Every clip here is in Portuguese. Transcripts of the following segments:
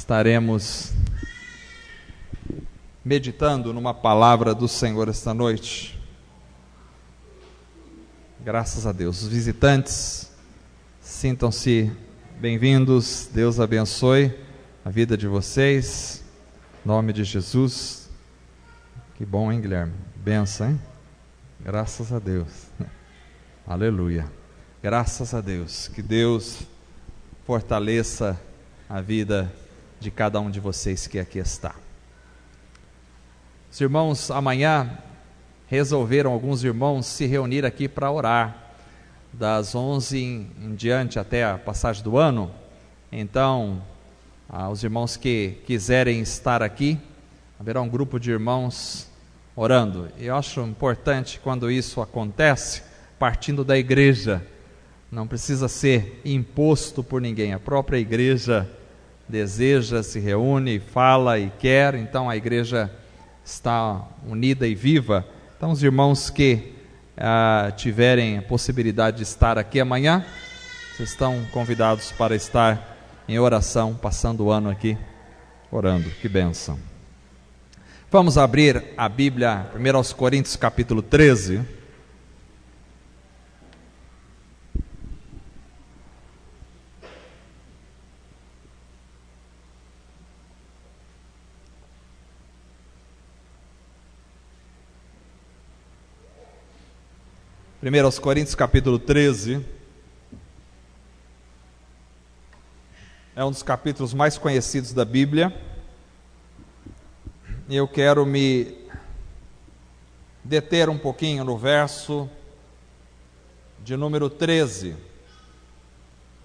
Estaremos meditando numa palavra do Senhor esta noite. Graças a Deus. Os visitantes, sintam-se bem-vindos. Deus abençoe a vida de vocês. Em nome de Jesus. Que bom, hein, Guilherme? Benção, hein? Graças a Deus. Aleluia. Graças a Deus. Que Deus fortaleça a vida de cada um de vocês que aqui está. Os irmãos, amanhã resolveram alguns irmãos se reunir aqui para orar, das 11 em diante até a passagem do ano. Então, os irmãos que quiserem estar aqui, haverá um grupo de irmãos orando. Eu acho importante quando isso acontece, partindo da igreja, não precisa ser imposto por ninguém, a própria igreja deseja, se reúne, fala e quer, então a igreja está unida e viva. Então os irmãos que tiverem a possibilidade de estar aqui amanhã, vocês estão convidados para estar em oração, passando o ano aqui, orando. Que bênção. Vamos abrir a Bíblia, 1 Coríntios capítulo 13. 1 Coríntios capítulo 13, é um dos capítulos mais conhecidos da Bíblia, e eu quero me deter um pouquinho no verso de número 13,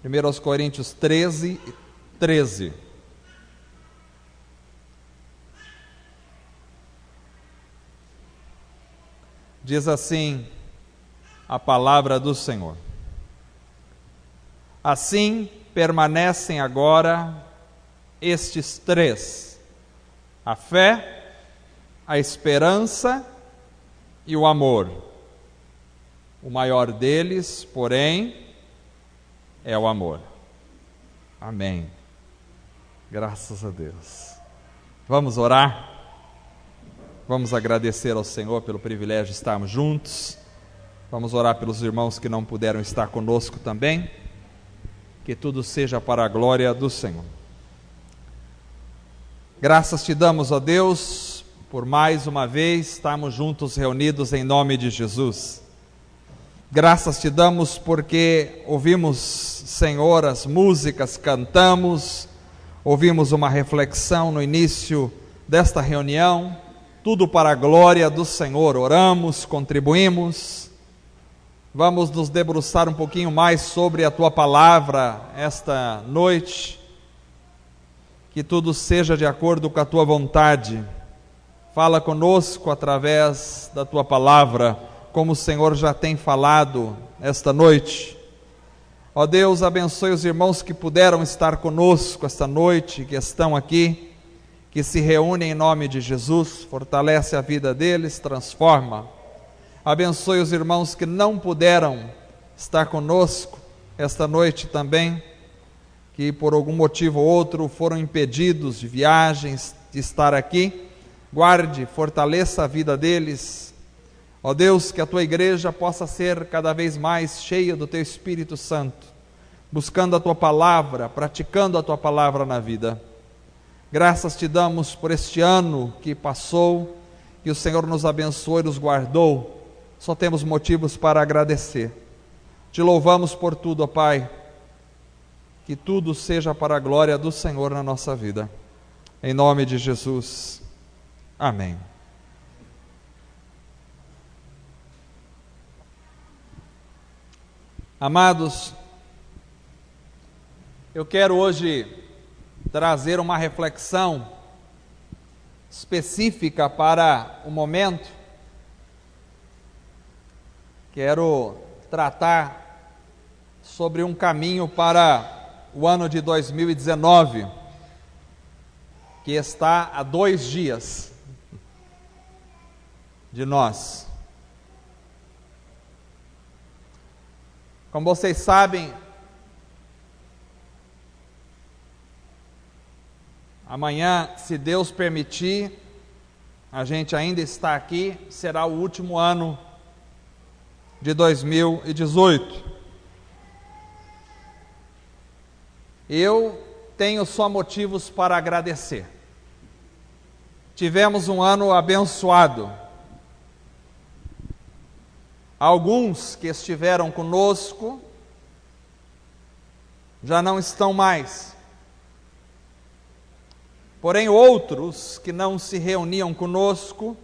1 Coríntios 13, 13. Diz assim a palavra do Senhor: assim permanecem agora estes três: a fé, a esperança e o amor. O maior deles, porém, é o amor. Amém. Graças a Deus. Vamos orar? Vamos agradecer ao Senhor pelo privilégio de estarmos juntos. Vamos orar pelos irmãos que não puderam estar conosco também. Que tudo seja para a glória do Senhor. Graças te damos, ó Deus, por mais uma vez estarmos juntos reunidos em nome de Jesus. Graças te damos porque ouvimos, Senhor, as músicas, cantamos, ouvimos uma reflexão no início desta reunião, tudo para a glória do Senhor. Oramos, contribuímos. Vamos nos debruçar um pouquinho mais sobre a Tua Palavra esta noite, que tudo seja de acordo com a Tua vontade. Fala conosco através da Tua Palavra, como o Senhor já tem falado esta noite. Ó Deus, abençoe os irmãos que puderam estar conosco esta noite, que estão aqui, que se reúnem em nome de Jesus, fortalece a vida deles, transforma. Abençoe os irmãos que não puderam estar conosco esta noite também, que por algum motivo ou outro foram impedidos de viagens, de estar aqui. Guarde, fortaleça a vida deles. Ó Deus, que a Tua igreja possa ser cada vez mais cheia do Teu Espírito Santo, buscando a Tua palavra, praticando a Tua palavra na vida. Graças te damos por este ano que passou, que o Senhor nos abençoou e nos guardou. Só temos motivos para agradecer. Te louvamos por tudo, ó Pai. Que tudo seja para a glória do Senhor na nossa vida. Em nome de Jesus. Amém. Amados, eu quero hoje trazer uma reflexão específica para o momento. Quero tratar sobre um caminho para o ano de 2019, que está a 2 dias de nós. Como vocês sabem, Amanhã, se Deus permitir, a gente ainda está aqui, será o último ano de 2018. Eu tenho só motivos para agradecer. Tivemos um ano abençoado. Alguns que estiveram conosco já não estão mais. Porém, outros que não se reuniam conosco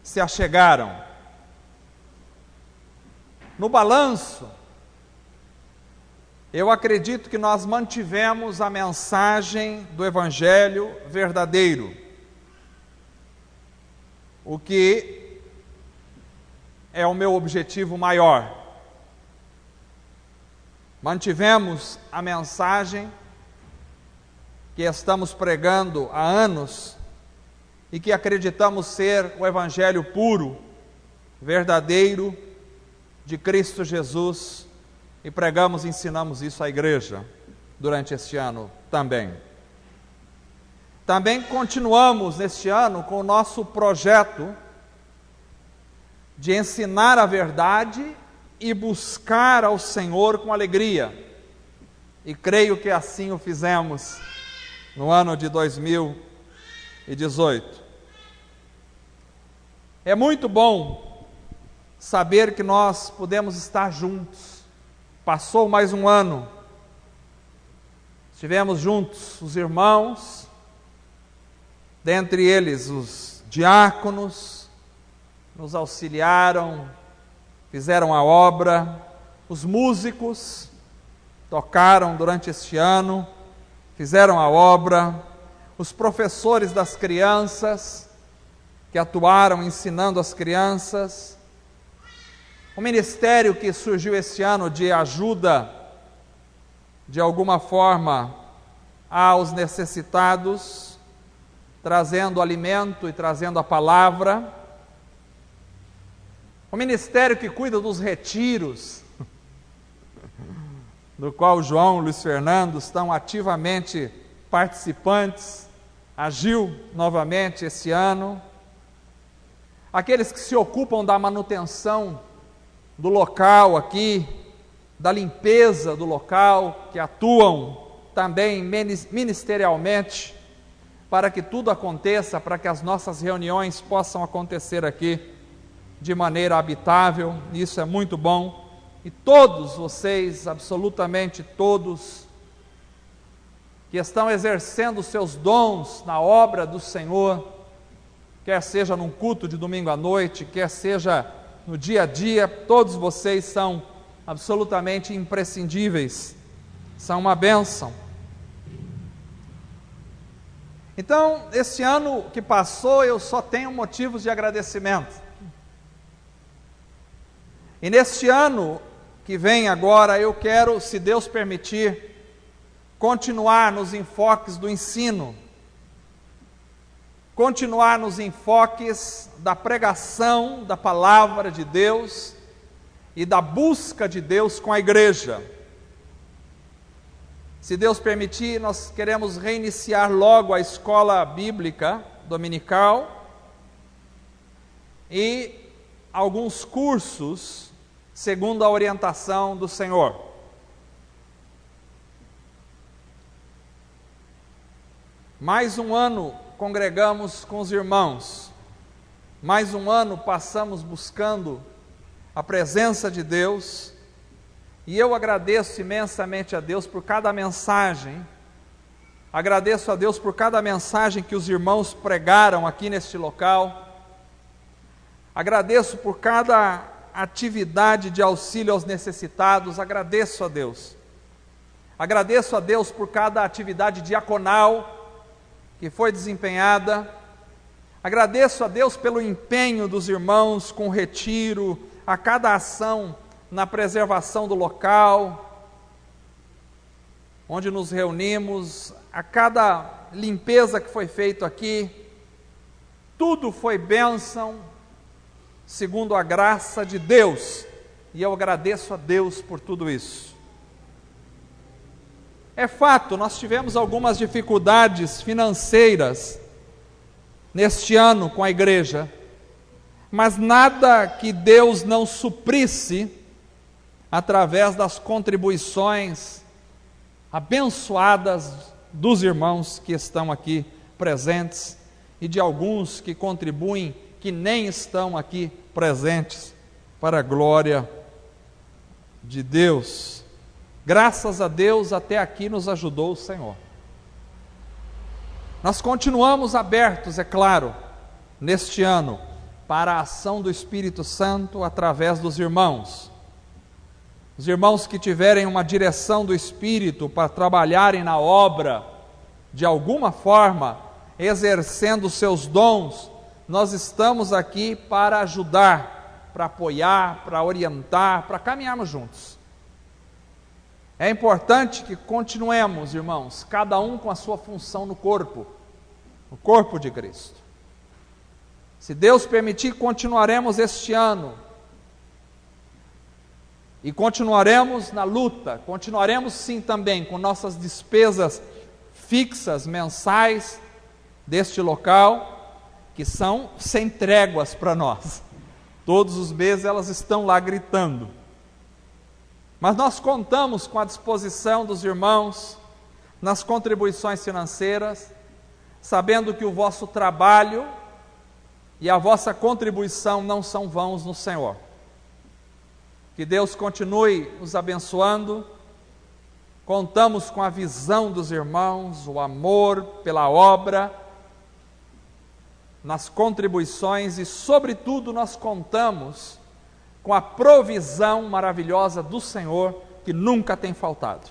se achegaram. No balanço, eu acredito que nós mantivemos a mensagem do Evangelho verdadeiro, o que é o meu objetivo maior. Mantivemos a mensagem que estamos pregando há anos e que acreditamos ser o Evangelho puro, verdadeiro de Cristo Jesus, e pregamos e ensinamos isso à igreja durante este ano também. Também continuamos neste ano com o nosso projeto de ensinar a verdade e buscar ao Senhor com alegria, e creio que assim o fizemos no ano de 2018. É muito bom saber que nós podemos estar juntos. Passou mais um ano, estivemos juntos, os irmãos, dentre eles os diáconos, nos auxiliaram, fizeram a obra, os músicos tocaram durante este ano, fizeram a obra, os professores das crianças, que atuaram ensinando as crianças, o ministério que surgiu este ano de ajuda, de alguma forma, aos necessitados, trazendo alimento e trazendo a palavra, o ministério que cuida dos retiros, do qual o João e o Luiz Fernando estão ativamente participantes, agiu novamente esse ano. Aqueles que se ocupam da manutenção do local aqui, da limpeza do local, que atuam também ministerialmente, para que tudo aconteça, para que as nossas reuniões possam acontecer aqui de maneira habitável, isso é muito bom. E todos vocês, absolutamente todos, que estão exercendo os seus dons na obra do Senhor, quer seja num culto de domingo à noite, quer seja no dia a dia, todos vocês são absolutamente imprescindíveis, são uma bênção. Então, esse ano que passou, eu só tenho motivos de agradecimento. E neste ano que vem agora, eu quero, se Deus permitir, continuar nos enfoques do ensino, continuar nos enfoques da pregação da palavra de Deus e da busca de Deus com a igreja. Se Deus permitir, nós queremos reiniciar logo a escola bíblica dominical e alguns cursos segundo a orientação do Senhor. Mais um ano congregamos com os irmãos, mais um ano passamos buscando a presença de Deus, e eu agradeço imensamente a Deus por cada mensagem, agradeço a Deus por cada mensagem que os irmãos pregaram aqui neste local, agradeço por cada atividade de auxílio aos necessitados, agradeço a Deus por cada atividade diaconal que foi desempenhada, agradeço a Deus pelo empenho dos irmãos com o retiro, a cada ação na preservação do local onde nos reunimos, a cada limpeza que foi feita aqui, tudo foi bênção, segundo a graça de Deus, e eu agradeço a Deus por tudo isso. É fato, nós tivemos algumas dificuldades financeiras neste ano com a igreja, mas nada que Deus não suprisse através das contribuições abençoadas dos irmãos que estão aqui presentes e de alguns que contribuem que nem estão aqui presentes, para a glória de Deus. Graças a Deus, até aqui nos ajudou o Senhor. Nós continuamos abertos, é claro, neste ano, para a ação do Espírito Santo através dos irmãos. Os irmãos que tiverem uma direção do Espírito para trabalharem na obra, de alguma forma, exercendo seus dons, nós estamos aqui para ajudar, para apoiar, para orientar, para caminharmos juntos. É importante que continuemos, irmãos, cada um com a sua função no corpo de Cristo. Se Deus permitir, continuaremos este ano. E continuaremos na luta, continuaremos sim também com nossas despesas fixas, mensais, deste local, que são sem tréguas para nós. Todos os meses elas estão lá gritando. Mas nós contamos com a disposição dos irmãos nas contribuições financeiras, sabendo que o vosso trabalho e a vossa contribuição não são vãos no Senhor. Que Deus continue os abençoando. Contamos com a visão dos irmãos, o amor pela obra, nas contribuições e, sobretudo, nós contamos com a provisão maravilhosa do Senhor, que nunca tem faltado.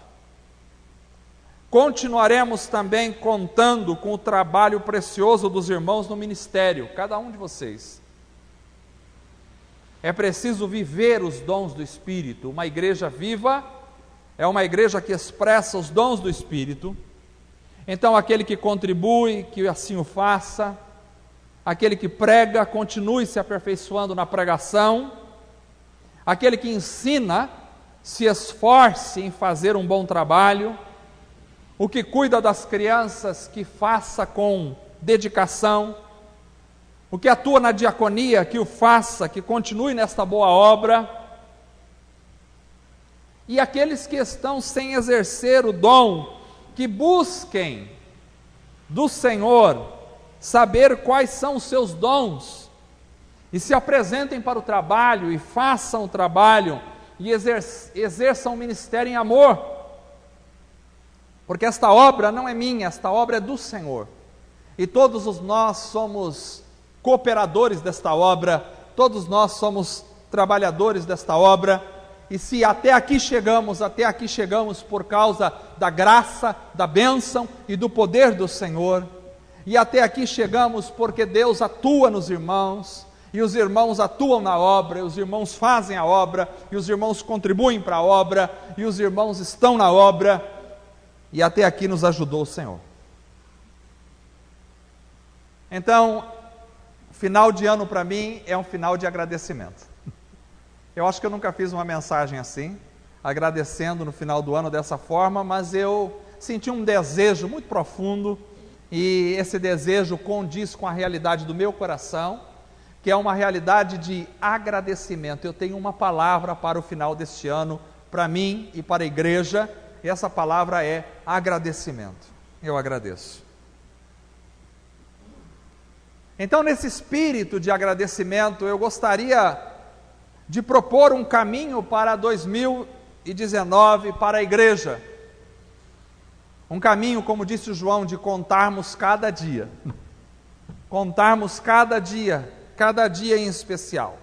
Continuaremos também contando com o trabalho precioso dos irmãos no ministério, cada um de vocês. É preciso viver os dons do Espírito. Uma igreja viva é uma igreja que expressa os dons do Espírito. Então, aquele que contribui, que assim o faça. Aquele que prega, continue se aperfeiçoando na pregação. Aquele que ensina, se esforce em fazer um bom trabalho. O que cuida das crianças, que faça com dedicação. O que atua na diaconia, que o faça, que continue nesta boa obra. E aqueles que estão sem exercer o dom, que busquem do Senhor saber quais são os seus dons, e se apresentem para o trabalho, e façam o trabalho, e exerçam o ministério em amor, porque esta obra não é minha, esta obra é do Senhor, e todos nós somos cooperadores desta obra, todos nós somos trabalhadores desta obra, e se até aqui chegamos por causa da graça, da bênção e do poder do Senhor, e até aqui chegamos porque Deus atua nos irmãos, e os irmãos atuam na obra, e os irmãos fazem a obra, e os irmãos contribuem para a obra, e os irmãos estão na obra, e até aqui nos ajudou o Senhor. Então, final de ano para mim é um final de agradecimento. Eu acho que eu nunca fiz uma mensagem assim, agradecendo no final do ano dessa forma, mas eu senti um desejo muito profundo, e esse desejo condiz com a realidade do meu coração, que é uma realidade de agradecimento. Eu tenho uma palavra para o final deste ano, para mim e para a igreja, e essa palavra é agradecimento. Eu agradeço. Então, nesse espírito de agradecimento, eu gostaria de propor um caminho para 2019 para a igreja. Um caminho, como disse o João, de contarmos cada dia. Contarmos cada dia em especial.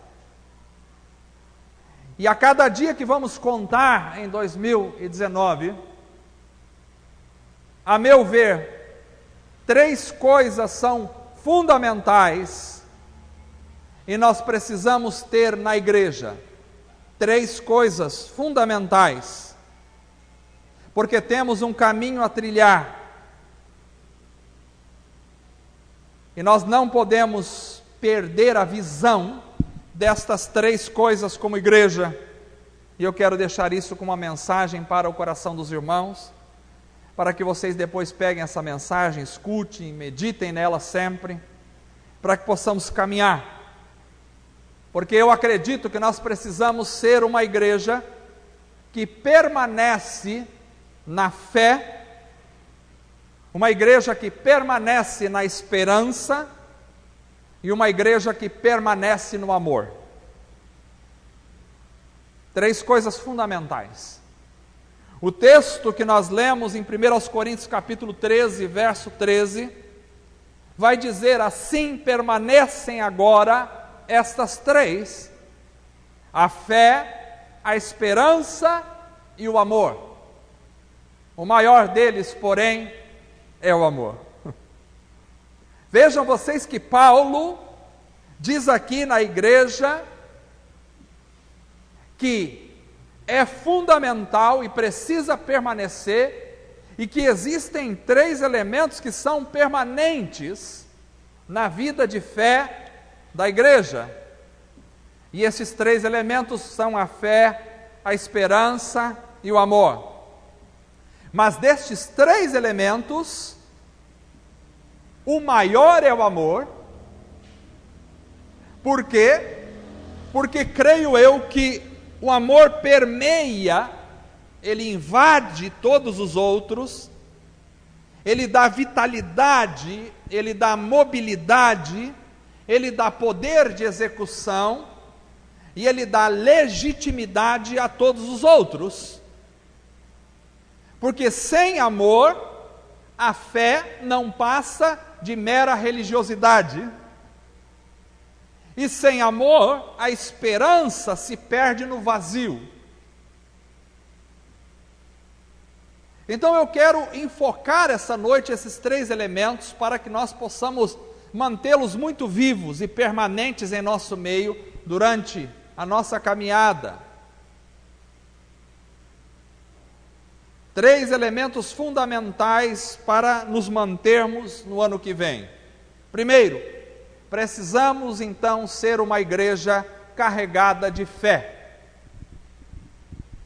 E a cada dia que vamos contar em 2019, a meu ver, 3 coisas são fundamentais e nós precisamos ter na igreja. 3 coisas fundamentais, porque temos um caminho a trilhar e nós não podemos perder a visão destas 3 coisas como igreja. E eu quero deixar isso como uma mensagem para o coração dos irmãos, para que vocês depois peguem essa mensagem, escutem, meditem nela sempre, para que possamos caminhar. Porque eu acredito que nós precisamos ser uma igreja que permanece na fé, uma igreja que permanece na esperança e uma igreja que permanece no amor. 3 coisas fundamentais. O texto que nós lemos em 1 Coríntios capítulo 13, verso 13, vai dizer: assim permanecem agora estas 3, a fé, a esperança e o amor. O maior deles, porém, é o amor. Vejam vocês que Paulo diz aqui na igreja que é fundamental e precisa permanecer, e que existem 3 elementos que são permanentes na vida de fé da igreja. E esses 3 elementos são a fé, a esperança e o amor. Mas destes 3 elementos, o maior é o amor. Por quê? Porque creio eu que o amor permeia, ele invade todos os outros, ele dá vitalidade, ele dá mobilidade, ele dá poder de execução e ele dá legitimidade a todos os outros. Porque sem amor, a fé não passa de mera religiosidade. E sem amor, a esperança se perde no vazio. Então eu quero enfocar essa noite esses 3 elementos para que nós possamos mantê-los muito vivos e permanentes em nosso meio durante a nossa caminhada. 3 elementos fundamentais para nos mantermos no ano que vem. Primeiro, precisamos então ser uma igreja carregada de fé.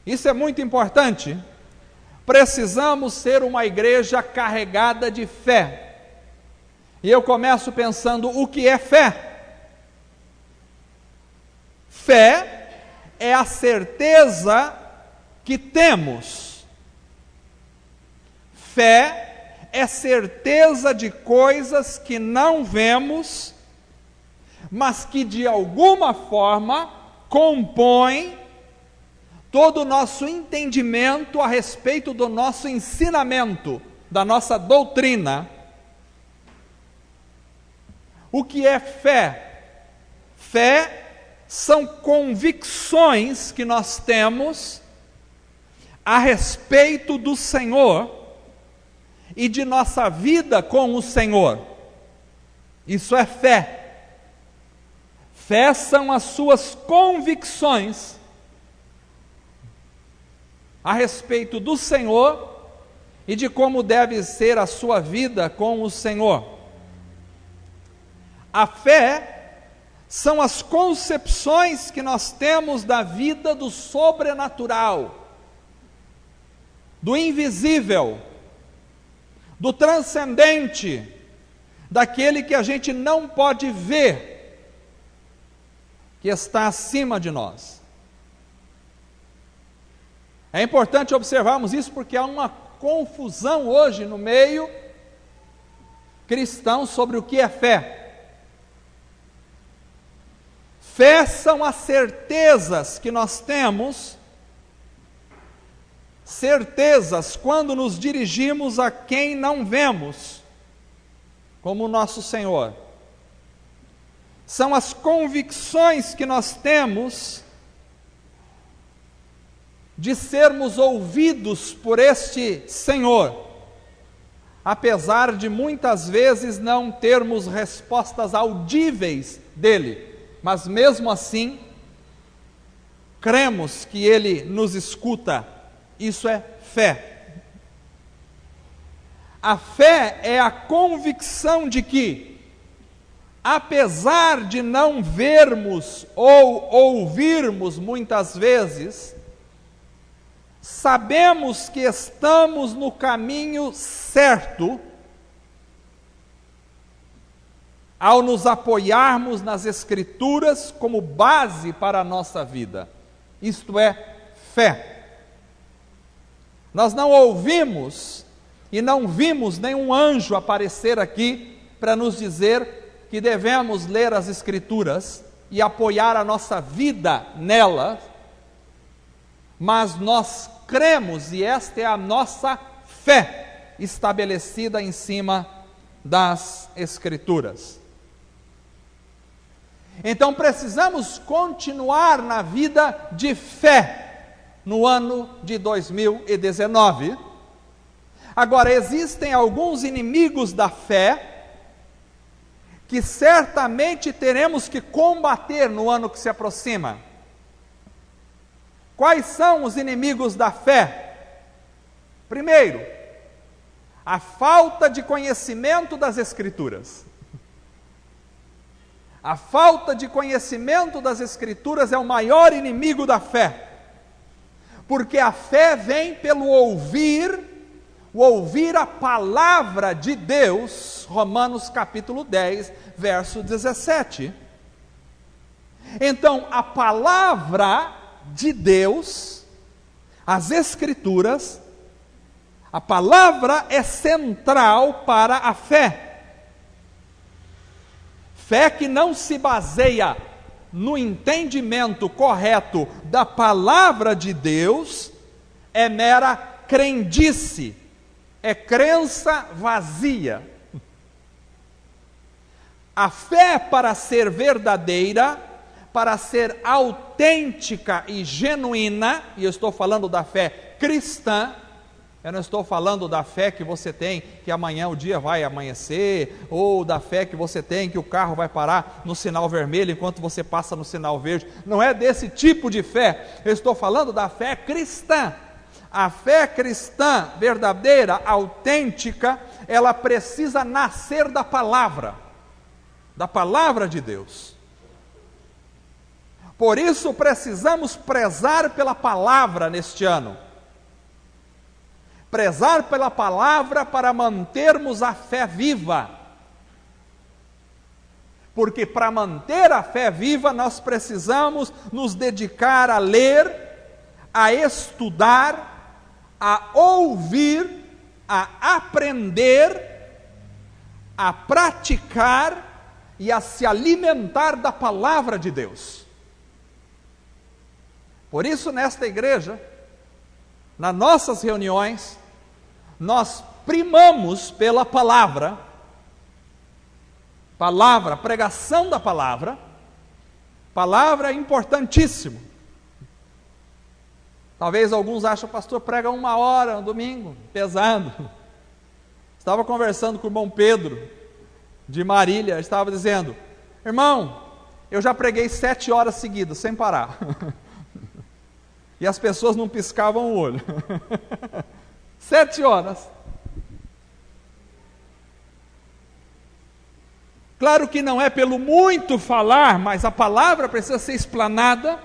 Isso é muito importante. Precisamos ser uma igreja carregada de fé. E eu começo pensando: o que é fé? Fé é a certeza que temos. Fé é certeza de coisas que não vemos, mas que de alguma forma compõem todo o nosso entendimento a respeito do nosso ensinamento, da nossa doutrina. O que é fé? Fé são convicções que nós temos a respeito do Senhor e de nossa vida com o Senhor. Isso é fé. Fé são as suas convicções a respeito do Senhor e de como deve ser a sua vida com o Senhor. A fé são as concepções que nós temos da vida do sobrenatural, do invisível, do transcendente, daquele que a gente não pode ver, que está acima de nós. É importante observarmos isso porque há uma confusão hoje no meio cristão sobre o que é fé. Fé são as certezas que nós temos, certezas quando nos dirigimos a quem não vemos, como o nosso Senhor. São as convicções que nós temos de sermos ouvidos por este Senhor, apesar de muitas vezes não termos respostas audíveis dele, mas mesmo assim, cremos que ele nos escuta. Isso é fé. A fé é a convicção de que, apesar de não vermos ou ouvirmos muitas vezes, sabemos que estamos no caminho certo ao nos apoiarmos nas Escrituras como base para a nossa vida. Isto é fé. Nós não ouvimos e não vimos nenhum anjo aparecer aqui para nos dizer que devemos ler as Escrituras e apoiar a nossa vida nelas, mas nós cremos, e esta é a nossa fé estabelecida em cima das Escrituras. Então precisamos continuar na vida de fé no ano de 2019. Agora, existem alguns inimigos da fé que certamente teremos que combater no ano que se aproxima. Quais são os inimigos da fé? Primeiro, a falta de conhecimento das Escrituras. A falta de conhecimento das Escrituras é o maior inimigo da fé, porque a fé vem pelo ouvir a palavra de Deus, Romanos capítulo 10, verso 17. Então, a palavra de Deus, as Escrituras, a palavra é central para a fé. Fé que não se baseia no entendimento correto da palavra de Deus é mera crendice, é crença vazia. A fé, para ser verdadeira, para ser autêntica e genuína, e eu estou falando da fé cristã, eu não estou falando da fé que você tem que amanhã o dia vai amanhecer, ou da fé que você tem que o carro vai parar no sinal vermelho enquanto você passa no sinal verde. Não é desse tipo de fé, eu estou falando da fé cristã. A fé cristã verdadeira, autêntica, ela precisa nascer da palavra de Deus. Por isso precisamos prezar pela palavra neste ano. Prezar pela palavra para mantermos a fé viva. Porque para manter a fé viva nós precisamos nos dedicar a ler, a estudar, a ouvir, a aprender, a praticar e a se alimentar da palavra de Deus. Por isso, nesta igreja, nas nossas reuniões, nós primamos pela palavra, pregação da palavra é importantíssimo. Talvez alguns achem, o pastor prega 1 hora no domingo, pesado. Estava conversando com o irmão Pedro, de Marília, estava dizendo, irmão, eu já preguei 7 horas seguidas, sem parar. E as pessoas não piscavam o olho. 7 horas. Claro que não é pelo muito falar, mas a palavra precisa ser explanada,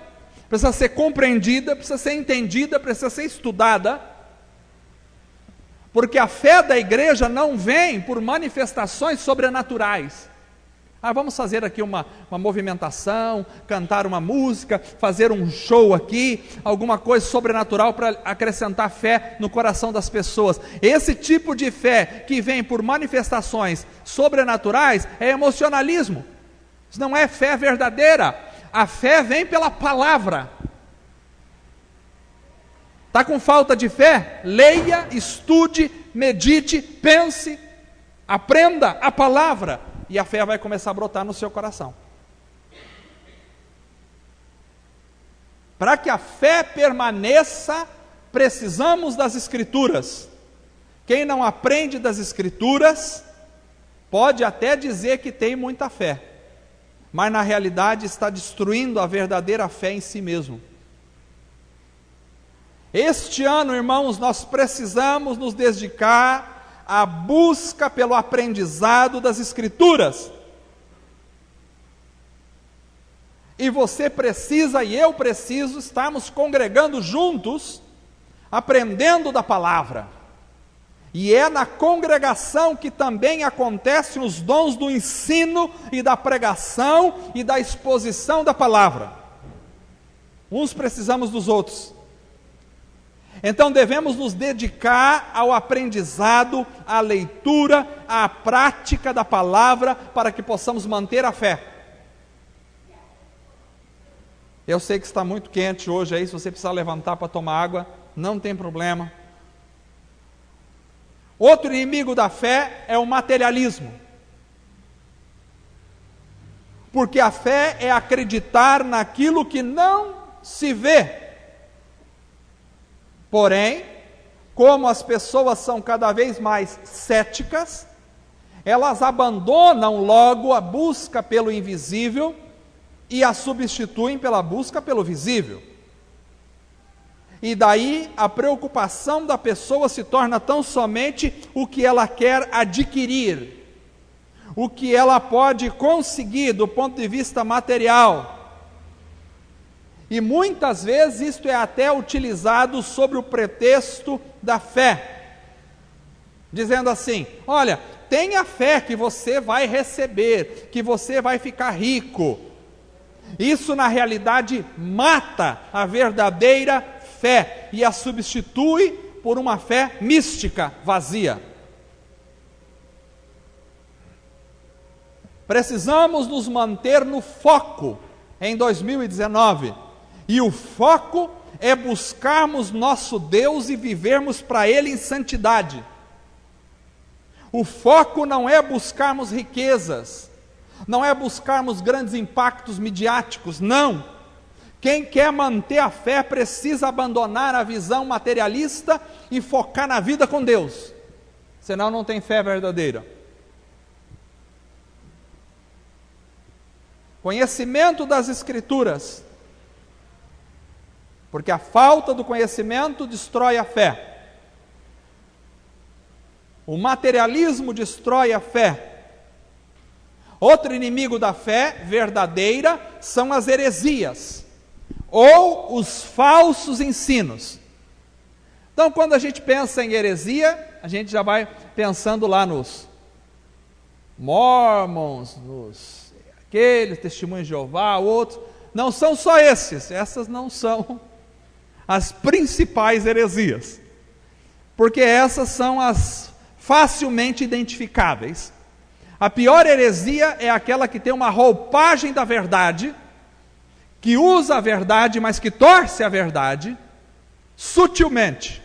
precisa ser compreendida, precisa ser entendida, precisa ser estudada. Porque a fé da igreja não vem por manifestações sobrenaturais. Vamos fazer aqui uma movimentação, cantar uma música, fazer um show aqui, alguma coisa sobrenatural para acrescentar fé no coração das pessoas. Esse tipo de fé que vem por manifestações sobrenaturais é emocionalismo. Isso não é fé verdadeira. A fé vem pela palavra. Está com falta de fé? Leia, estude, medite, pense, aprenda a palavra. E a fé vai começar a brotar no seu coração. Para que a fé permaneça, precisamos das Escrituras. Quem não aprende das Escrituras, pode até dizer que tem muita fé, mas na realidade está destruindo a verdadeira fé em si mesmo. Este ano, irmãos, nós precisamos nos dedicar a busca pelo aprendizado das Escrituras. E você precisa, e eu preciso, estarmos congregando juntos, aprendendo da palavra. E é na congregação que também acontecem os dons do ensino e da pregação e da exposição da palavra. Uns precisamos dos outros. Então devemos nos dedicar ao aprendizado, à leitura, à prática da palavra, para que possamos manter a fé. Eu sei que está muito quente hoje aí, se você precisar levantar para tomar água, não tem problema. Outro inimigo da fé é o materialismo. Porque a fé é acreditar naquilo que não se vê. Porém, como as pessoas são cada vez mais céticas, elas abandonam logo a busca pelo invisível e a substituem pela busca pelo visível. E daí a preocupação da pessoa se torna tão somente o que ela quer adquirir, o que ela pode conseguir do ponto de vista material. E muitas vezes isto é até utilizado sobre o pretexto da fé, dizendo assim: olha, tenha fé que você vai receber, que você vai ficar rico. Isso na realidade mata a verdadeira fé e a substitui por uma fé mística, vazia. Precisamos nos manter no foco em 2019. E o foco é buscarmos nosso Deus e vivermos para Ele em santidade. O foco não é buscarmos riquezas, não é buscarmos grandes impactos midiáticos, não. Quem quer manter a fé precisa abandonar a visão materialista e focar na vida com Deus, senão não tem fé verdadeira. Conhecimento das Escrituras, porque a falta do conhecimento destrói a fé. O materialismo destrói a fé. Outro inimigo da fé verdadeira são as heresias, ou os falsos ensinos. Então, quando a gente pensa em heresia, a gente já vai pensando lá nos mormons, nos aqueles testemunhos de Jeová, outros. Não são só esses, essas não são as principais heresias, porque essas são as facilmente identificáveis. A pior heresia é aquela que tem uma roupagem da verdade, que usa a verdade, mas que torce a verdade, sutilmente.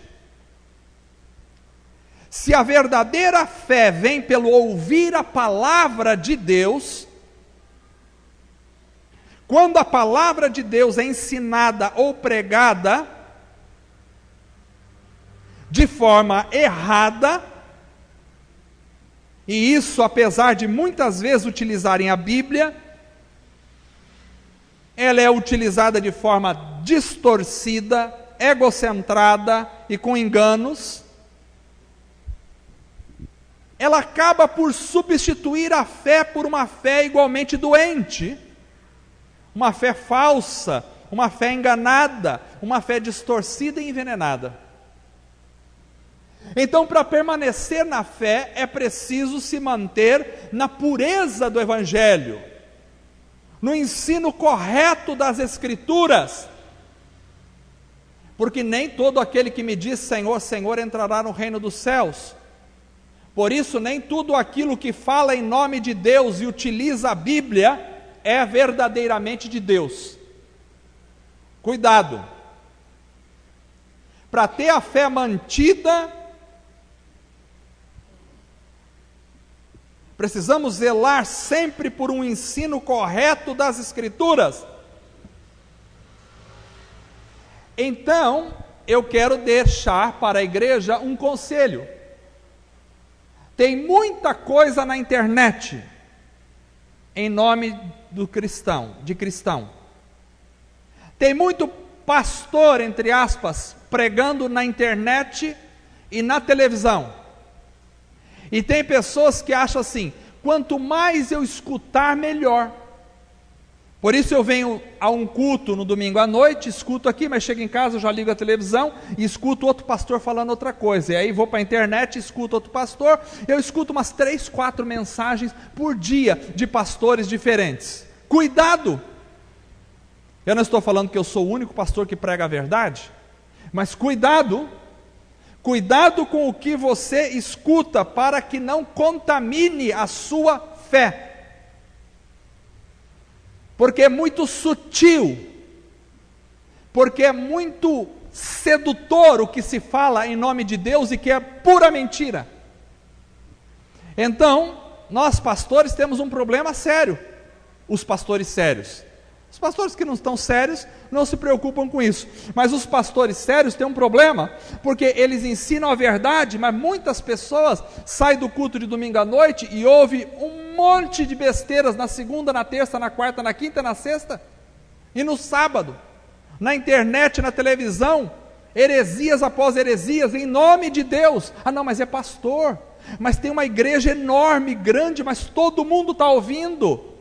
Se a verdadeira fé vem pelo ouvir a palavra de Deus, quando a palavra de Deus é ensinada ou pregada de forma errada, e isso apesar de muitas vezes utilizarem a Bíblia, ela é utilizada de forma distorcida, egocentrada e com enganos, ela acaba por substituir a fé por uma fé igualmente doente, uma fé falsa, uma fé enganada, uma fé distorcida e envenenada. Então, para permanecer na fé, é preciso se manter na pureza do Evangelho, no ensino correto das Escrituras, porque nem todo aquele que me diz Senhor, Senhor entrará no reino dos céus. Por isso, nem tudo aquilo que fala em nome de Deus e utiliza a Bíblia é verdadeiramente de Deus. Cuidado! Para ter a fé mantida, precisamos zelar sempre por um ensino correto das Escrituras. Então, eu quero deixar para a igreja um conselho. Tem muita coisa na internet em nome do cristão, de cristão. Tem muito pastor, entre aspas, pregando na internet e na televisão. E tem pessoas que acham assim: quanto mais eu escutar, melhor. Por isso eu venho a um culto no domingo à noite, escuto aqui, mas chego em casa, eu já ligo a televisão e escuto outro pastor falando outra coisa. E aí vou para a internet, escuto outro pastor, eu escuto umas 3, 4 mensagens por dia de pastores diferentes. Cuidado! Eu não estou falando que eu sou o único pastor que prega a verdade, mas cuidado com o que você escuta para que não contamine a sua fé. Porque é muito sutil, porque é muito sedutor o que se fala em nome de Deus e que é pura mentira. Então, nós pastores temos um problema sério, os pastores sérios. Os pastores que não estão sérios não se preocupam com isso, mas os pastores sérios têm um problema, porque eles ensinam a verdade, mas muitas pessoas saem do culto de domingo à noite e ouvem um monte de besteiras na segunda, na terça, na quarta, na quinta, na sexta, e no sábado, na internet, na televisão, heresias após heresias, em nome de Deus. Ah não, mas é pastor, mas tem uma igreja enorme, grande, mas todo mundo está ouvindo.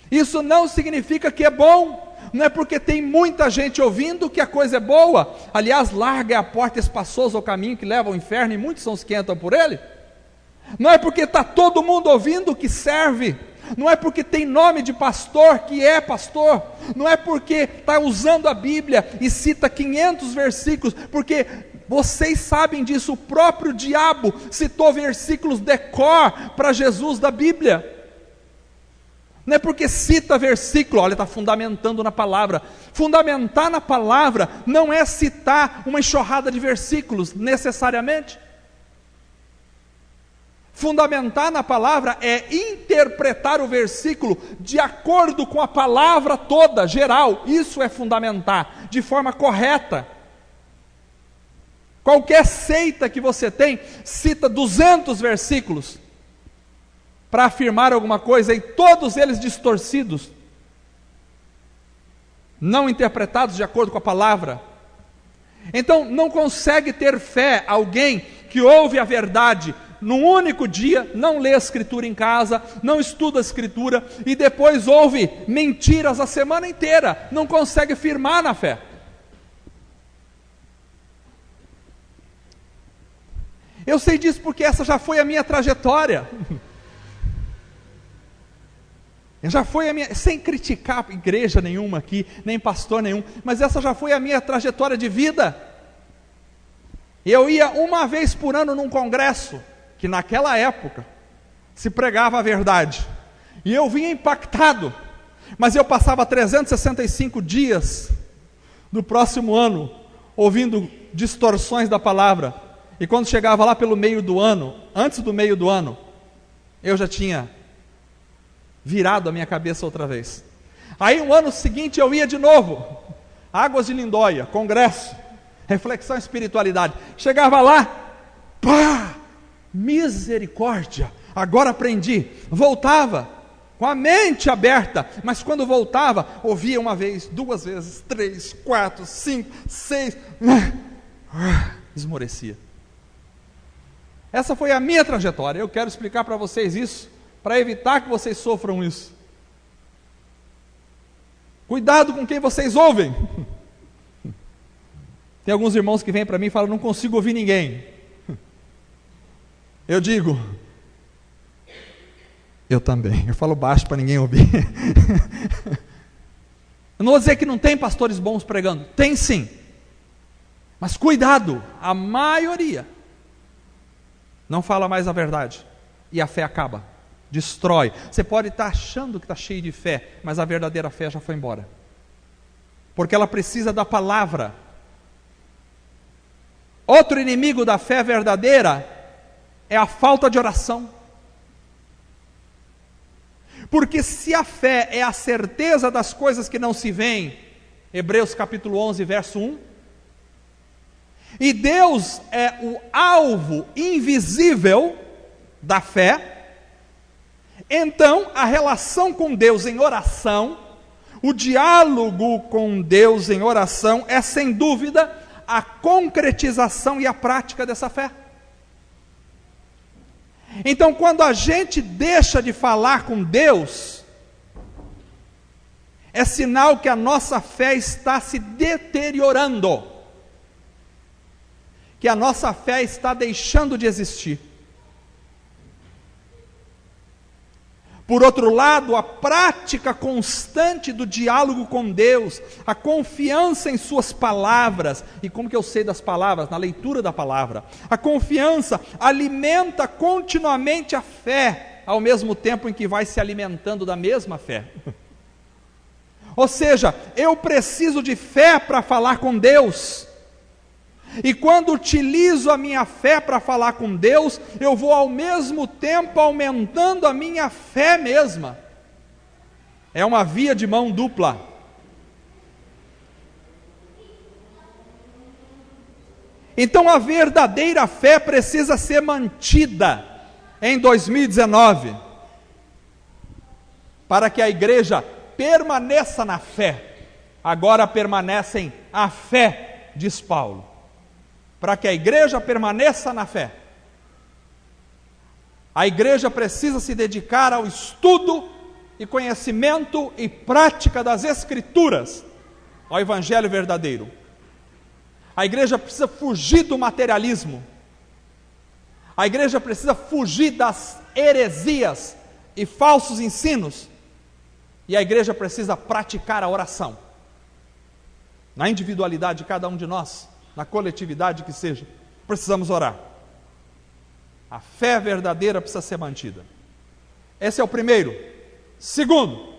Isso não significa que é bom, não é porque tem muita gente ouvindo que a coisa é boa. Aliás, larga é a porta espaçosa ao caminho que leva ao inferno, e muitos são os que entram por ele. Não é porque está todo mundo ouvindo que serve, não é porque tem nome de pastor que é pastor, não é porque está usando a Bíblia e cita 500 versículos, porque vocês sabem disso, o próprio diabo citou versículos de cor para Jesus da Bíblia. Não é porque cita versículo, olha, está fundamentando na palavra. Fundamentar na palavra não é citar uma enxurrada de versículos, necessariamente. Fundamentar na palavra é interpretar o versículo de acordo com a palavra toda, geral. Isso é fundamentar, de forma correta. Qualquer seita que você tem, cita 200 versículos para afirmar alguma coisa, e todos eles distorcidos, não interpretados de acordo com a palavra. Então não consegue ter fé alguém que ouve a verdade num único dia, não lê a escritura em casa, não estuda a escritura, e depois ouve mentiras a semana inteira, não consegue firmar na fé. Eu sei disso porque essa já foi a minha trajetória. Já foi a minha, sem criticar igreja nenhuma aqui, nem pastor nenhum, mas essa já foi a minha trajetória de vida. Eu ia uma vez por ano num congresso, que naquela época se pregava a verdade, e eu vinha impactado, mas eu passava 365 dias do próximo ano, ouvindo distorções da palavra, e quando chegava lá pelo meio do ano, antes do meio do ano, eu já tinha virado a minha cabeça outra vez. Aí no ano seguinte eu ia de novo, Águas de Lindóia, congresso, reflexão e espiritualidade. Chegava lá, pá, misericórdia, agora aprendi. Voltava com a mente aberta, mas quando voltava, ouvia uma vez, 2 vezes, 3, 4, 5, 6, esmorecia. Essa foi a minha trajetória. Eu quero explicar para vocês isso, para evitar que vocês sofram isso. Cuidado com quem vocês ouvem. Tem alguns irmãos que vêm para mim e falam, não consigo ouvir ninguém. Eu digo, eu também. Eu falo baixo para ninguém ouvir. Eu não vou dizer que não tem pastores bons pregando. Tem sim. Mas cuidado, a maioria não fala mais a verdade. E a fé acaba. Destrói. Você pode estar achando que está cheio de fé, mas a verdadeira fé já foi embora, porque ela precisa da palavra. Outro inimigo da fé verdadeira é a falta de oração, porque se a fé é a certeza das coisas que não se veem, Hebreus capítulo 11 verso 1, e Deus é o alvo invisível da fé, então a relação com Deus em oração, o diálogo com Deus em oração é sem dúvida a concretização e a prática dessa fé. Então quando a gente deixa de falar com Deus, é sinal que a nossa fé está se deteriorando, que a nossa fé está deixando de existir. Por outro lado, a prática constante do diálogo com Deus, a confiança em suas palavras, e como que eu sei das palavras? Na leitura da palavra. A confiança alimenta continuamente a fé, ao mesmo tempo em que vai se alimentando da mesma fé. Ou seja, eu preciso de fé para falar com Deus. E quando utilizo a minha fé para falar com Deus, eu vou ao mesmo tempo aumentando a minha fé mesma. É uma via de mão dupla. Então a verdadeira fé precisa ser mantida em 2019, para que a igreja permaneça na fé. Agora permanecem a fé, diz Paulo. Para que a igreja permaneça na fé, a igreja precisa se dedicar ao estudo e conhecimento e prática das Escrituras, ao Evangelho verdadeiro. A igreja precisa fugir do materialismo, a igreja precisa fugir das heresias e falsos ensinos, e a igreja precisa praticar a oração, na individualidade de cada um de nós, na coletividade que seja, precisamos orar. A fé verdadeira precisa ser mantida. Esse é o primeiro. Segundo,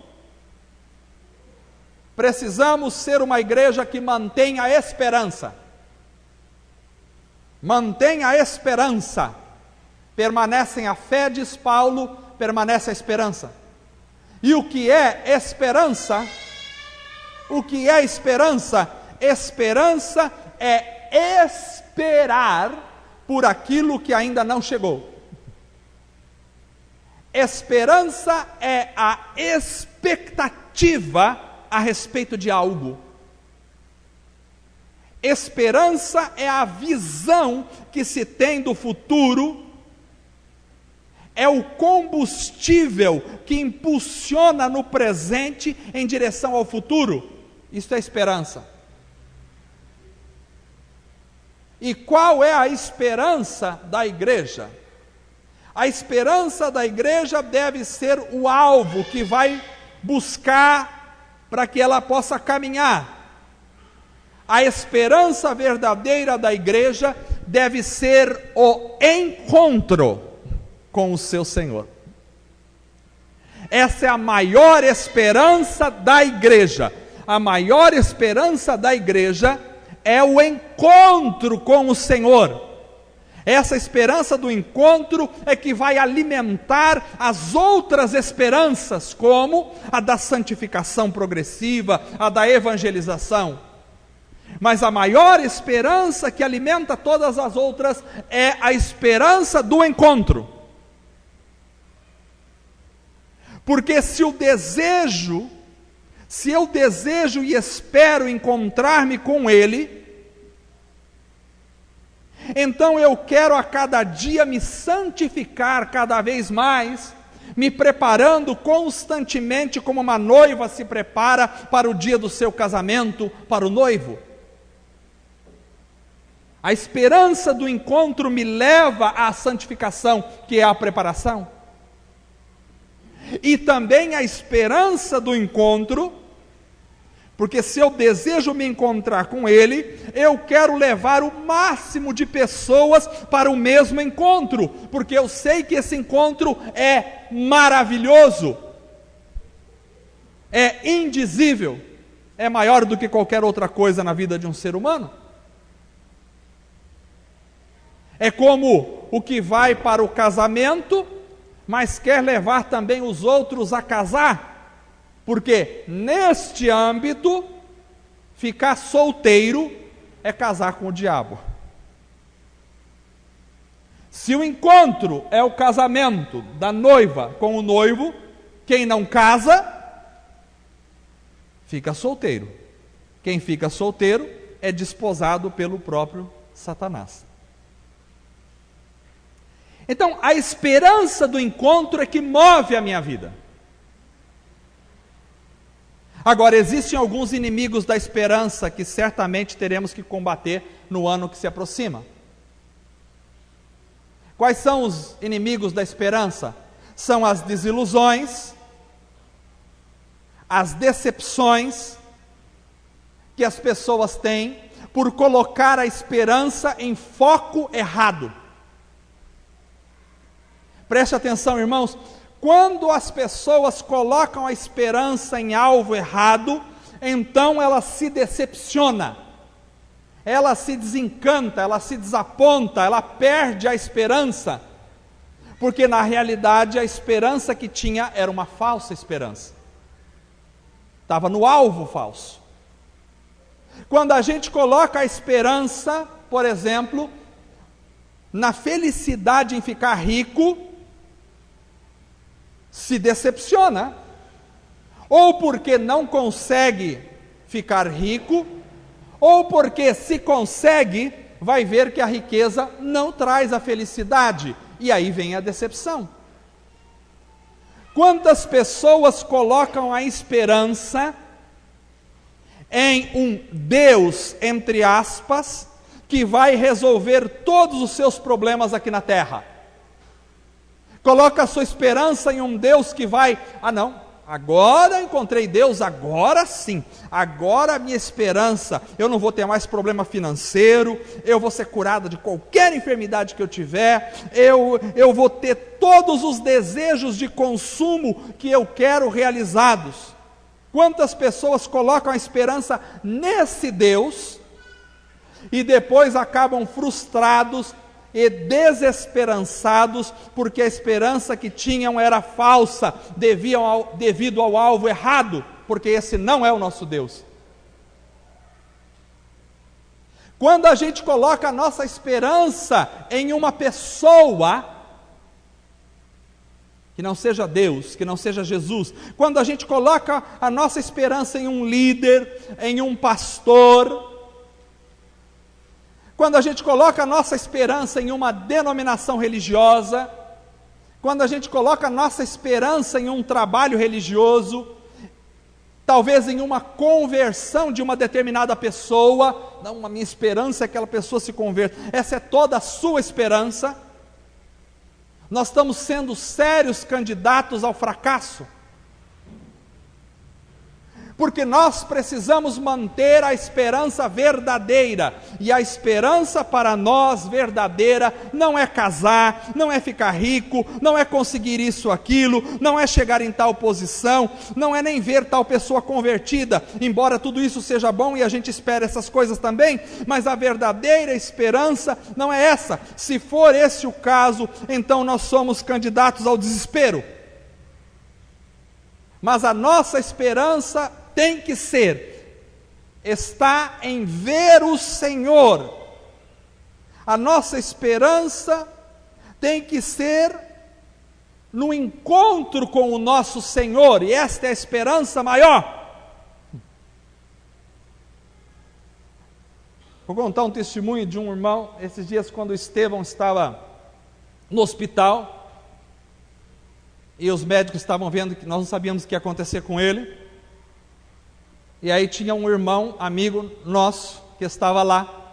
precisamos ser uma igreja que mantenha a esperança. Mantenha a esperança. Permanecem a fé, diz Paulo, permanece a esperança. E o que é esperança? O que é esperança? Esperança é esperar por aquilo que ainda não chegou. Esperança é a expectativa a respeito de algo. Esperança é a visão que se tem do futuro, é o combustível que impulsiona no presente em direção ao futuro. Isto é esperança. E qual é a esperança da igreja? A esperança da igreja deve ser o alvo que vai buscar para que ela possa caminhar. A esperança verdadeira da igreja deve ser o encontro com o seu Senhor. Essa é a maior esperança da igreja. A maior esperança da igreja é o encontro com o Senhor. Essa esperança do encontro é que vai alimentar as outras esperanças, como a da santificação progressiva, a da evangelização. Mas a maior esperança que alimenta todas as outras é a esperança do encontro. Porque se eu desejo e espero encontrar-me com Ele, então eu quero a cada dia me santificar cada vez mais, me preparando constantemente como uma noiva se prepara para o dia do seu casamento, para o noivo. A esperança do encontro me leva à santificação, que é a preparação. E também a esperança do encontro, porque se eu desejo me encontrar com Ele, eu quero levar o máximo de pessoas para o mesmo encontro, porque eu sei que esse encontro é maravilhoso, é indizível, é maior do que qualquer outra coisa na vida de um ser humano. É como o que vai para o casamento, mas quer levar também os outros a casar, porque neste âmbito, ficar solteiro é casar com o diabo. Se o encontro é o casamento da noiva com o noivo, quem não casa, fica solteiro. Quem fica solteiro é desposado pelo próprio Satanás. Então, a esperança do encontro é que move a minha vida. Agora, existem alguns inimigos da esperança que certamente teremos que combater no ano que se aproxima. Quais são os inimigos da esperança? São as desilusões, as decepções que as pessoas têm por colocar a esperança em foco errado. Preste atenção, irmãos, quando as pessoas colocam a esperança em alvo errado, então ela se decepciona, ela se desencanta, ela se desaponta, ela perde a esperança, porque na realidade a esperança que tinha era uma falsa esperança, estava no alvo falso. Quando a gente coloca a esperança, por exemplo, na felicidade em ficar rico, se decepciona, ou porque não consegue ficar rico, ou porque se consegue, vai ver que a riqueza não traz a felicidade, e aí vem a decepção. Quantas pessoas colocam a esperança em um Deus, entre aspas, que vai resolver todos os seus problemas aqui na terra? Coloca a sua esperança em um Deus que vai, agora encontrei Deus, agora sim, agora a minha esperança, eu não vou ter mais problema financeiro, eu vou ser curado de qualquer enfermidade que eu tiver, eu vou ter todos os desejos de consumo que eu quero realizados. Quantas pessoas colocam a esperança nesse Deus e depois acabam frustrados e desesperançados, porque a esperança que tinham era falsa, devido ao alvo errado, porque esse não é o nosso Deus. Quando a gente coloca a nossa esperança em uma pessoa, que não seja Deus, que não seja Jesus, quando a gente coloca a nossa esperança em um líder, em um pastor, quando a gente coloca a nossa esperança em uma denominação religiosa, quando a gente coloca a nossa esperança em um trabalho religioso, talvez em uma conversão de uma determinada pessoa, não, a minha esperança é que aquela pessoa se converta, essa é toda a sua esperança, nós estamos sendo sérios candidatos ao fracasso, porque nós precisamos manter a esperança verdadeira, e a esperança para nós verdadeira não é casar, não é ficar rico, não é conseguir isso, aquilo, não é chegar em tal posição, não é nem ver tal pessoa convertida, embora tudo isso seja bom e a gente espera essas coisas também, mas a verdadeira esperança não é essa. Se for esse o caso, então nós somos candidatos ao desespero. Mas a nossa esperança tem que está em ver o Senhor. A nossa esperança tem que ser no encontro com o nosso Senhor, e esta é a esperança maior. Vou contar um testemunho de um irmão, esses dias quando o Estevão estava no hospital, e os médicos estavam vendo que nós não sabíamos o que ia acontecer com ele, e aí tinha um irmão, amigo nosso, que estava lá,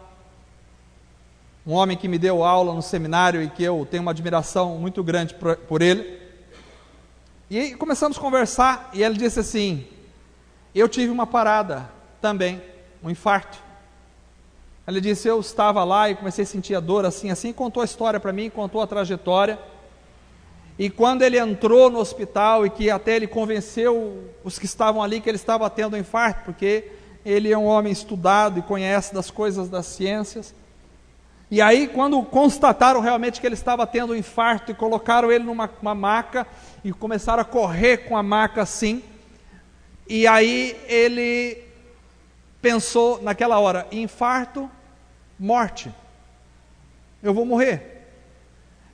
um homem que me deu aula no seminário e que eu tenho uma admiração muito grande por ele, e aí começamos a conversar, e ele disse assim, eu tive uma parada também, um infarto. Ele disse, eu estava lá e comecei a sentir a dor assim, e contou a história para mim, contou a trajetória, e quando ele entrou no hospital, e que até ele convenceu os que estavam ali que ele estava tendo um infarto, porque ele é um homem estudado e conhece das coisas das ciências, e aí quando constataram realmente que ele estava tendo um infarto, e colocaram ele numa maca, e começaram a correr com a maca assim, e aí ele pensou naquela hora, infarto, morte, eu vou morrer.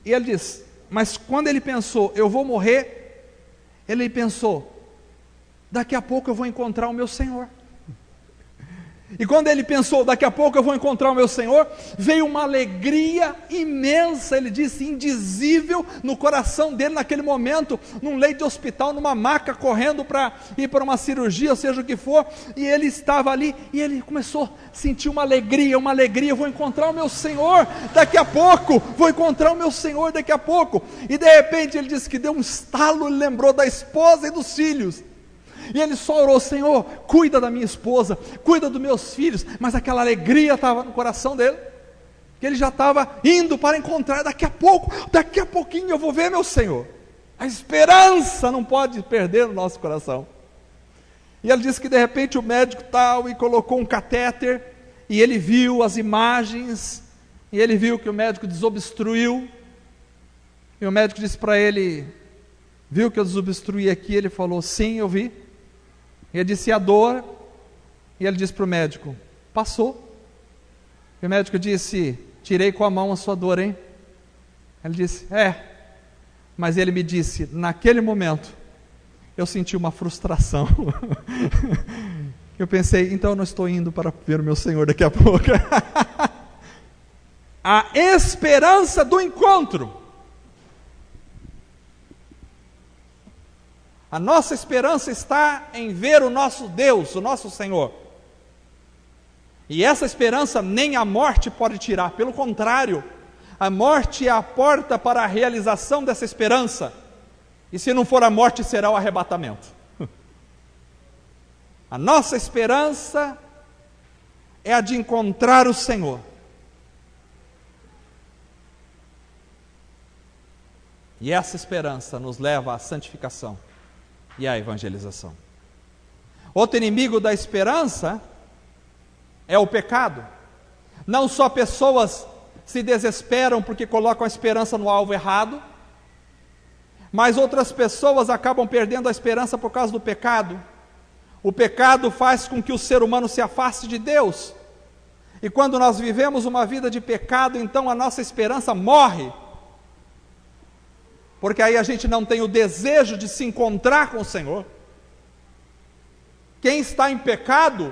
E ele diz, mas quando ele pensou, eu vou morrer, ele pensou, daqui a pouco eu vou encontrar o meu Senhor. E quando ele pensou, daqui a pouco eu vou encontrar o meu Senhor, veio uma alegria imensa, ele disse, indizível no coração dele naquele momento, num leito de hospital, numa maca, correndo para ir para uma cirurgia, ou seja o que for, e ele estava ali, e ele começou a sentir uma alegria, eu vou encontrar o meu Senhor daqui a pouco, vou encontrar o meu Senhor daqui a pouco, e de repente ele disse que deu um estalo, ele lembrou da esposa e dos filhos, e ele só orou, Senhor, cuida da minha esposa, cuida dos meus filhos, mas aquela alegria estava no coração dele, que ele já estava indo para encontrar, daqui a pouquinho eu vou ver meu Senhor. A esperança não pode perder no nosso coração. E ele disse que de repente o médico tal, e colocou um catéter, e ele viu as imagens, e ele viu que o médico desobstruiu, e o médico disse para ele, viu que eu desobstruí aqui? Ele falou, sim, eu vi. E ele disse, e a dor? E ele disse para o médico, passou. E o médico disse, tirei com a mão a sua dor, hein? Ele disse, mas ele me disse, naquele momento, eu senti uma frustração. Eu pensei, então eu não estou indo para ver o meu Senhor daqui a pouco. A esperança do encontro. A nossa esperança está em ver o nosso Deus, o nosso Senhor. E essa esperança nem a morte pode tirar, pelo contrário, a morte é a porta para a realização dessa esperança. E se não for a morte, será o arrebatamento. A nossa esperança é a de encontrar o Senhor. E essa esperança nos leva à santificação e à evangelização. Outro inimigo da esperança é o pecado. Não só pessoas se desesperam porque colocam a esperança no alvo errado, mas outras pessoas acabam perdendo a esperança por causa do pecado. O pecado faz com que o ser humano se afaste de Deus, e quando nós vivemos uma vida de pecado, então a nossa esperança morre, porque aí a gente não tem o desejo de se encontrar com o Senhor. Quem está em pecado,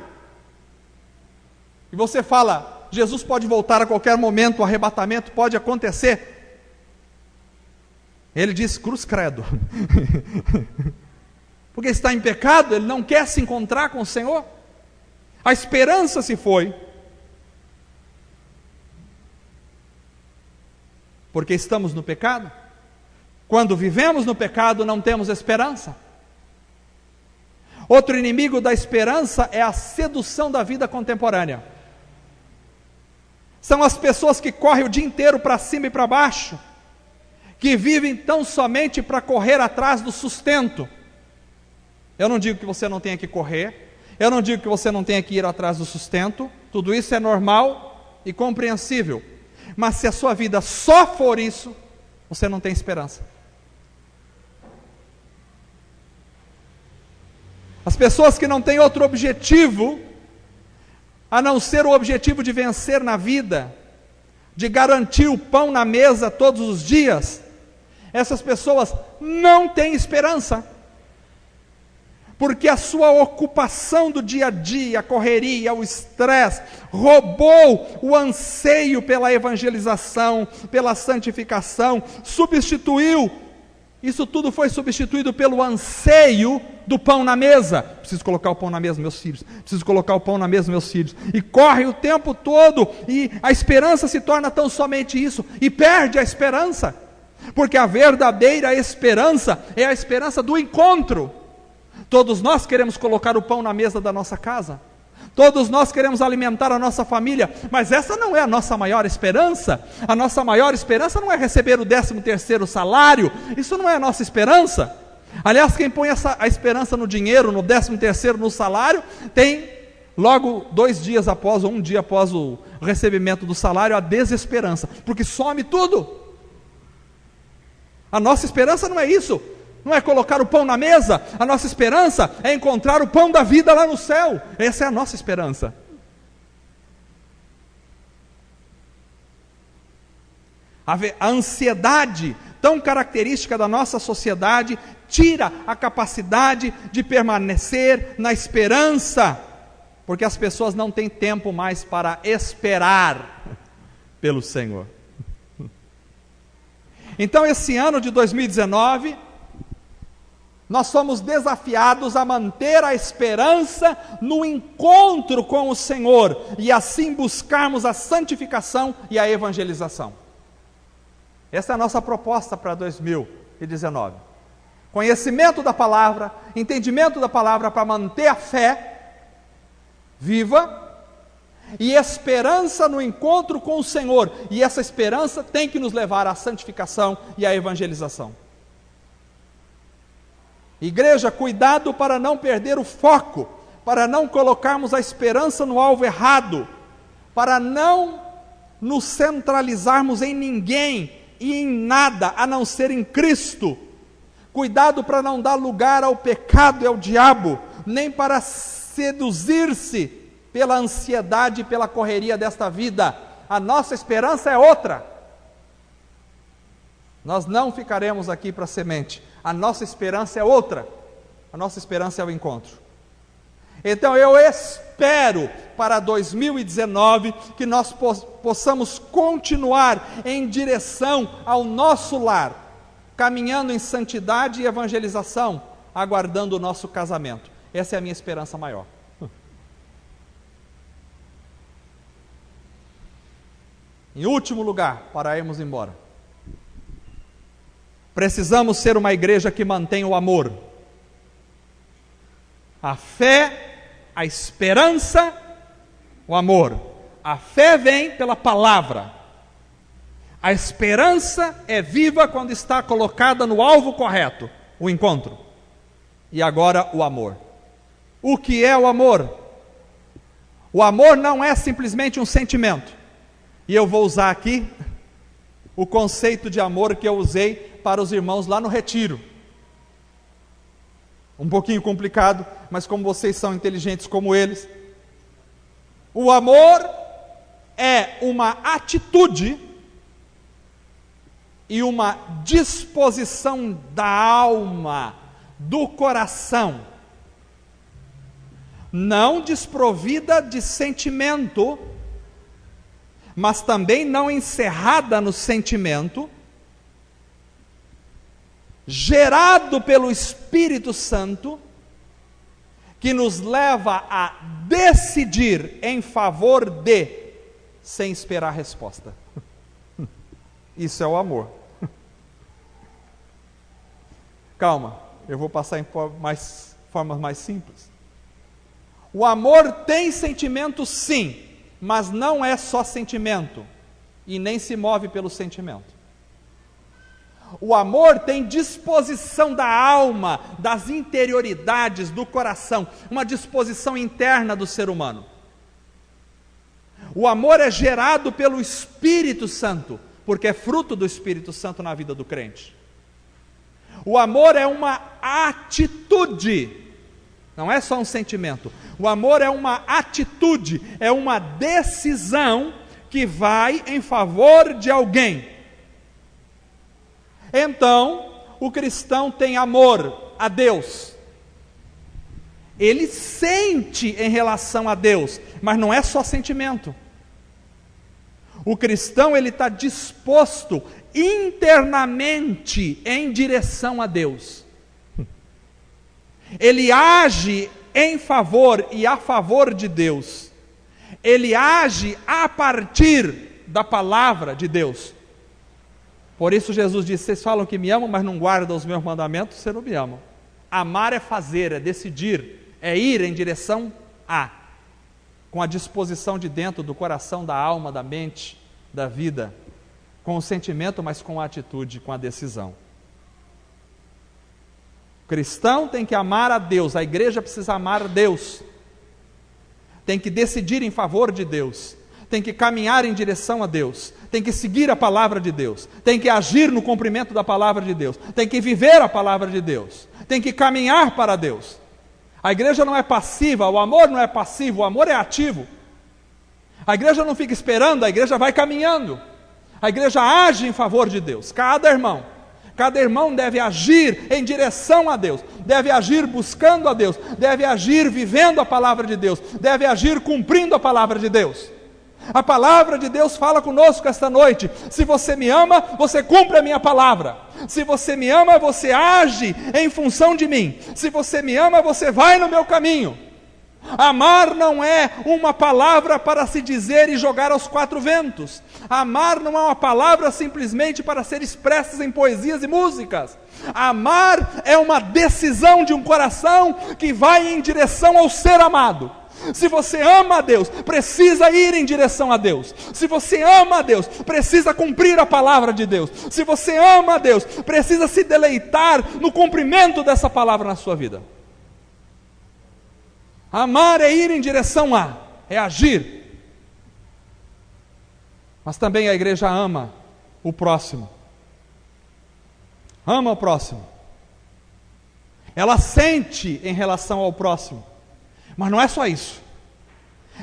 e você fala, Jesus pode voltar a qualquer momento, o arrebatamento pode acontecer, ele diz, cruz credo, porque está em pecado, ele não quer se encontrar com o Senhor, a esperança se foi, porque estamos no pecado. Quando vivemos no pecado, não temos esperança. Outro inimigo da esperança é a sedução da vida contemporânea. São as pessoas que correm o dia inteiro para cima e para baixo, que vivem tão somente para correr atrás do sustento. Eu não digo que você não tenha que correr, eu não digo que você não tenha que ir atrás do sustento, tudo isso é normal e compreensível, mas se a sua vida só for isso, você não tem esperança. As pessoas que não têm outro objetivo, a não ser o objetivo de vencer na vida, de garantir o pão na mesa todos os dias, essas pessoas não têm esperança, porque a sua ocupação do dia a dia, a correria, o estresse, roubou o anseio pela evangelização, pela santificação, substituiu. Isso tudo foi substituído pelo anseio do pão na mesa. Preciso colocar o pão na mesa dos meus filhos. Preciso colocar o pão na mesa dos meus filhos. E corre o tempo todo. E a esperança se torna tão somente isso. E perde a esperança. Porque a verdadeira esperança é a esperança do encontro. Todos nós queremos colocar o pão na mesa da nossa casa. Todos nós queremos alimentar a nossa família, mas essa não é a nossa maior esperança. A nossa maior esperança não é receber o 13º salário, isso não é a nossa esperança. Aliás, quem põe a esperança no dinheiro, no 13º, no salário, tem logo 2 dias após, ou 1 dia após o recebimento do salário, a desesperança, porque some tudo. A nossa esperança não é isso. Não é colocar o pão na mesa, a nossa esperança é encontrar o pão da vida lá no céu. Essa é a nossa esperança. A ansiedade, tão característica da nossa sociedade, tira a capacidade de permanecer na esperança, Porque as pessoas não têm tempo mais para esperar pelo Senhor. Então, esse ano de 2019, nós somos desafiados a manter a esperança no encontro com o Senhor e assim buscarmos a santificação e a evangelização. Essa é a nossa proposta para 2019. Conhecimento da palavra, entendimento da palavra para manter a fé viva e esperança no encontro com o Senhor. E essa esperança tem que nos levar à santificação e à evangelização. Igreja, cuidado para não perder o foco, para não colocarmos a esperança no alvo errado, para não nos centralizarmos em ninguém e em nada a não ser em Cristo. Cuidado para não dar lugar ao pecado e ao diabo, nem para seduzir-se pela ansiedade e pela correria desta vida. A nossa esperança é outra. Nós não ficaremos aqui para semente. A nossa esperança é outra. A nossa esperança é o encontro. Então eu espero para 2019 que nós possamos continuar em direção ao nosso lar, caminhando em santidade e evangelização, aguardando o nosso casamento. Essa é a minha esperança maior. Em último lugar, para irmos embora, precisamos ser uma igreja que mantém o amor, a fé, a esperança, o amor. A fé vem pela palavra, a esperança é viva quando está colocada no alvo correto, o encontro, e agora o amor. O que é o amor? O amor não é simplesmente um sentimento. E eu vou usar aqui o conceito de amor que eu usei para os irmãos lá no retiro. Um pouquinho complicado, mas como vocês são inteligentes como eles. O amor é uma atitude e uma disposição da alma, do coração, não desprovida de sentimento, mas também não encerrada no sentimento, gerado pelo Espírito Santo, que nos leva a decidir em favor de, sem esperar a resposta. Isso é o amor. Calma, eu vou passar em formas mais simples. O amor tem sentimento sim, mas não é só sentimento, e nem se move pelo sentimento. O amor tem disposição da alma, das interioridades, do coração, uma disposição interna do ser humano. O amor é gerado pelo Espírito Santo, porque é fruto do Espírito Santo na vida do crente. O amor é uma atitude, não é só um sentimento. O amor é uma atitude, é uma decisão que vai em favor de alguém. Então, o cristão tem amor a Deus. Ele sente em relação a Deus, mas não é só sentimento. O cristão, ele está disposto internamente em direção a Deus. Ele age em favor e a favor de Deus. Ele age a partir da palavra de Deus. Por isso Jesus disse: vocês falam que me amam, mas não guardam os meus mandamentos, vocês não me amam. Amar é fazer, é decidir, é ir em direção a, com a disposição de dentro do coração, da alma, da mente, da vida, com o sentimento, mas com a atitude, com a decisão. O cristão tem que amar a Deus, a igreja precisa amar a Deus, tem que decidir em favor de Deus, tem que caminhar em direção a Deus, tem que seguir a palavra de Deus, tem que agir no cumprimento da palavra de Deus, tem que viver a palavra de Deus, tem que caminhar para Deus. A igreja não é passiva, o amor não é passivo, o amor é ativo. A igreja não fica esperando, a igreja vai caminhando. A igreja age em favor de Deus. Cada irmão, Cada irmão deve agir em direção a Deus, deve agir buscando a Deus, deve agir vivendo a palavra de Deus, deve agir cumprindo a palavra de Deus. A palavra de Deus fala conosco esta noite: se você me ama, você cumpre a minha palavra. Se você me ama, você age em função de mim. Se você me ama, você vai no meu caminho. Amar não é uma palavra para se dizer e jogar aos quatro ventos. Amar não é uma palavra simplesmente para ser expressa em poesias e músicas. Amar é uma decisão de um coração que vai em direção ao ser amado. Se você ama a Deus, precisa ir em direção a Deus. Se você ama a Deus, precisa cumprir a palavra de Deus. Se você ama a Deus, precisa se deleitar no cumprimento dessa palavra na sua vida. Amar é ir em direção a, é agir. Mas também a igreja ama o próximo. Ama o próximo. Ela sente em relação ao próximo. Mas não é só isso.